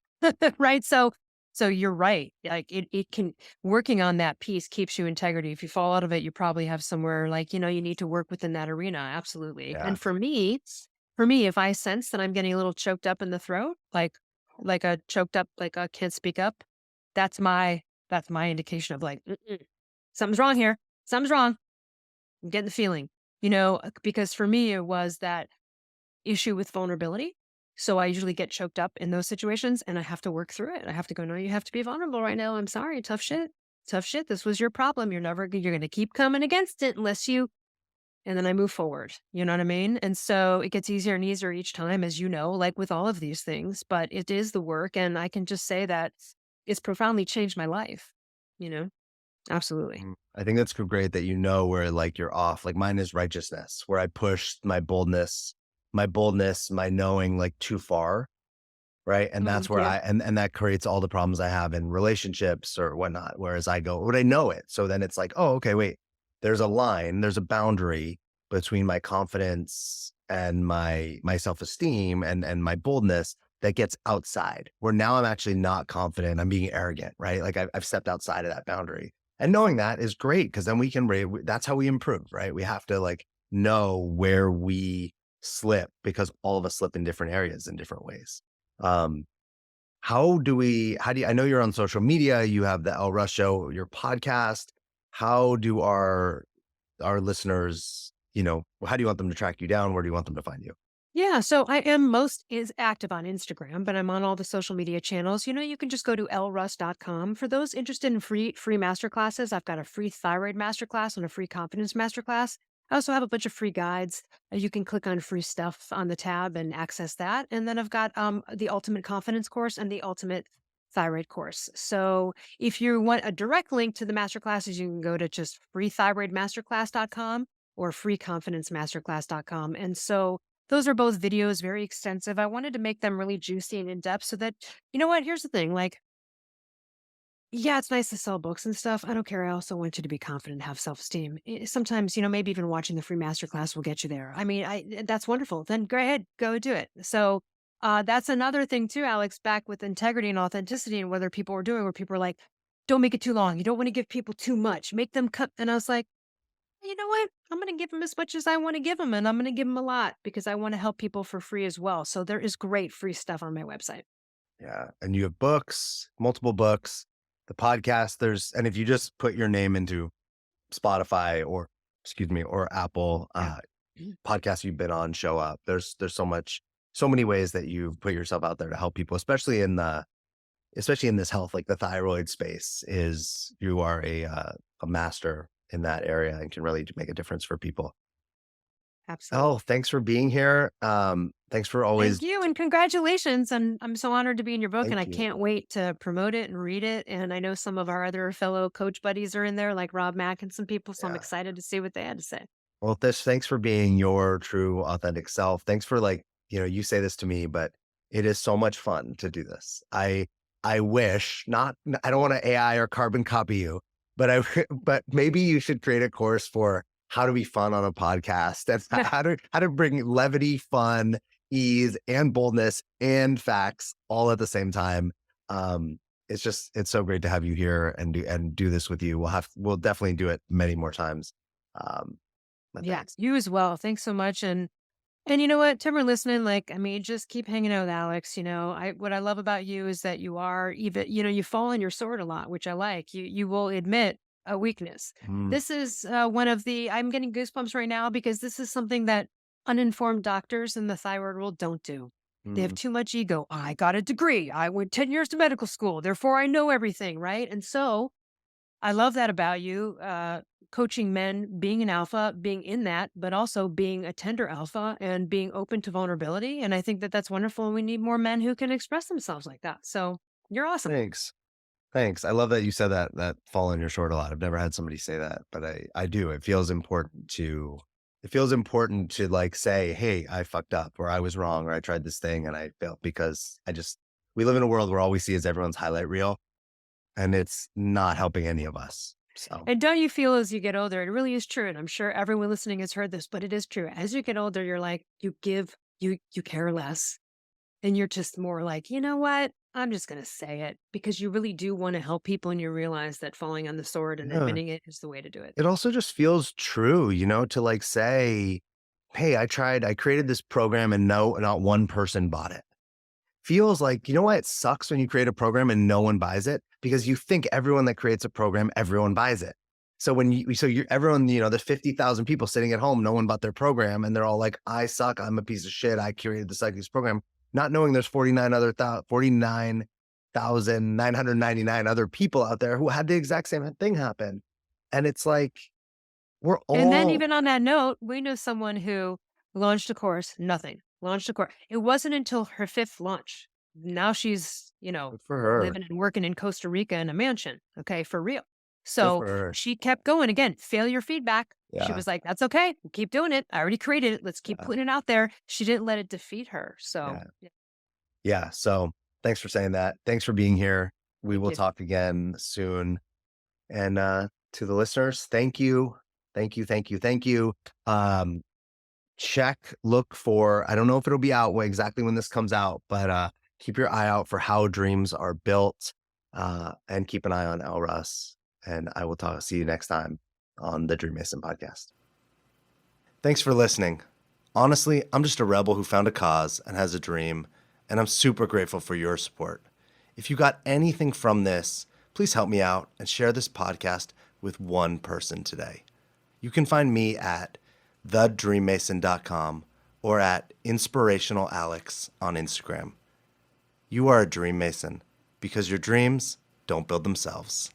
Right. So you're right. Like it can, working on that piece keeps you integrity. If you fall out of it, you probably have somewhere like, you need to work within that arena. Absolutely. Yeah. And for me, if I sense that I'm getting a little choked up in the throat, like a choked up, like I can't speak up, that's my indication of like, "Mm-mm, something's wrong here. Something's wrong. I'm getting the feeling, because for me, it was that issue with vulnerability. So I usually get choked up in those situations and I have to work through it. I have to go, no, you have to be vulnerable right now. I'm sorry. Tough shit. Tough shit. This was your problem. You're going to keep coming against it unless and then I move forward. You know what I mean? And so it gets easier and easier each time, as you know, like with all of these things, but it is the work. And I can just say that it's profoundly changed my life, you know? Absolutely. I think that's great that you know where like you're off. Like mine is righteousness, where I push my boldness, my knowing like too far. Right. And that's where Yeah. and that creates all the problems I have in relationships or whatnot. Whereas I go, would I know it? So then it's like, oh, okay, wait, there's a line, there's a boundary between my confidence and my self-esteem and my boldness that gets outside where now I'm actually not confident. I'm being arrogant, right? Like I've stepped outside of that boundary. And knowing that is great because then that's how we improve, right? We have to like know where we slip because all of us slip in different areas in different ways. Um, I know you're on social media, you have the Elle Russ show, your podcast. How do our listeners, how do you want them to track you down? Where do you want them to find you? Yeah, so I am most is active on Instagram, but I'm on all the social media channels. You can just go to lruss.com. For those interested in free masterclasses, I've got a free thyroid masterclass and a free confidence masterclass. I also have a bunch of free guides. You can click on free stuff on the tab and access that. And then I've got the ultimate confidence course and the ultimate thyroid course. So if you want a direct link to the masterclasses, you can go to just freethyroidmasterclass.com or freeconfidencemasterclass.com. And so those are both videos, very extensive. I wanted to make them really juicy and in depth so that, you know what? Here's the thing. Like, yeah, it's nice to sell books and stuff. I don't care. I also want you to be confident, have self esteem. Sometimes, maybe even watching the free masterclass will get you there. I mean, that's wonderful. Then go ahead, go do it. So, that's another thing too, Alex, back with integrity and authenticity and whether people are doing where people are like, don't make it too long. You don't want to give people too much. Make them cut. And I was like, you know what? I'm going to give them as much as I want to give them, and I'm going to give them a lot because I want to help people for free as well. So there is great free stuff on my website. Yeah. And you have books, multiple books, the podcast. And if you just put your name into Spotify or excuse me, or Apple Yeah. podcasts you've been on show up. There's so many ways that you've put yourself out there to help people, especially in this health, like the thyroid space is you are a master in that area and can really make a difference for people. Absolutely. Oh, thanks for being here. Thanks for always. Thank you and congratulations. And I'm so honored to be in your book and I Thank you. can't wait to promote it and read it. And I know some of our other fellow coach buddies are in there, like Rob Mack and some people. So I'm Yeah. excited to see what they had to say. Well, thanks for being your true authentic self. Thanks for you say this to me, but it is so much fun to do this. I wish not, I don't want to AI or carbon copy you, but but maybe you should create a course for how to be fun on a podcast and how to bring levity, fun, ease, and boldness and facts all at the same time. It's so great to have you here and do this with you. We'll definitely do it many more times. Um, but Yeah, thanks. you as well. Thanks so much. And you know what, Tim, we're listening. Like, I mean, just keep hanging out with Alex. What I love about you is that you are even, you fall on your sword a lot, which I like. You will admit a weakness. Mm, This is one of the. I'm getting goosebumps right now because this is something that uninformed doctors in the thyroid world don't do. They have mm. too much ego. I got a degree. I went 10 years to medical school. Therefore, I know everything, right? And so I love that about you, coaching men, being an alpha, being in that, but also being a tender alpha and being open to vulnerability. And I think that that's wonderful. And we need more men who can express themselves like that. So you're awesome. Thanks. Thanks. I love that you said that fall on your sword a lot. I've never had somebody say that, but I do. It feels important to say, hey, I fucked up or I was wrong or I tried this thing and I failed because we live in a world where all we see is everyone's highlight reel and it's not helping any of us. So And don't you feel as you get older, it really is true. And I'm sure everyone listening has heard this, but it is true. As you get older, you're like, you care less. And you're just more like, you know what? I'm just going to say it because you really do want to help people. And you realize that falling on the sword and yeah, admitting it is the way to do it. it also just feels true, to say, hey, I created this program and no, not one person bought it. Feels like, why it sucks when you create a program and no one buys it? Because you think everyone that creates a program, everyone buys it. So everyone, there's 50,000 people sitting at home, no one bought their program and they're all like, I suck. I'm a piece of shit. I created the Psychics program, not knowing there's 49,999 other people out there who had the exact same thing happen. And it's like, we're And then all even on that note, we know someone who launched a course, nothing, launched a course. It wasn't until her 5th launch. Now she's, good for her. living and working in Costa Rica in a mansion. Okay, for real. Good So for her. she kept going again, failure feedback. She Yeah. was like, that's okay. We'll keep doing it. I already created it. Let's keep Yeah. putting it out there. She didn't let it defeat her. So Yeah. Yeah. So thanks for saying that. Thanks for being here. We thank will you. talk again soon. And to the listeners, thank you. Thank you. Thank you. Thank you. Um, look for, I don't know if it'll be out exactly when this comes out, but keep your eye out for How Dreams Are Built and keep an eye on Elle Russ. And I will see you next time on the Dream Mason podcast. Thanks for listening. Honestly, I'm just a rebel who found a cause and has a dream, and I'm super grateful for your support. If you got anything from this, please help me out and share this podcast with one person today. You can find me at thedreammason.com or at inspirationalalex on Instagram. You are a dream mason because your dreams don't build themselves.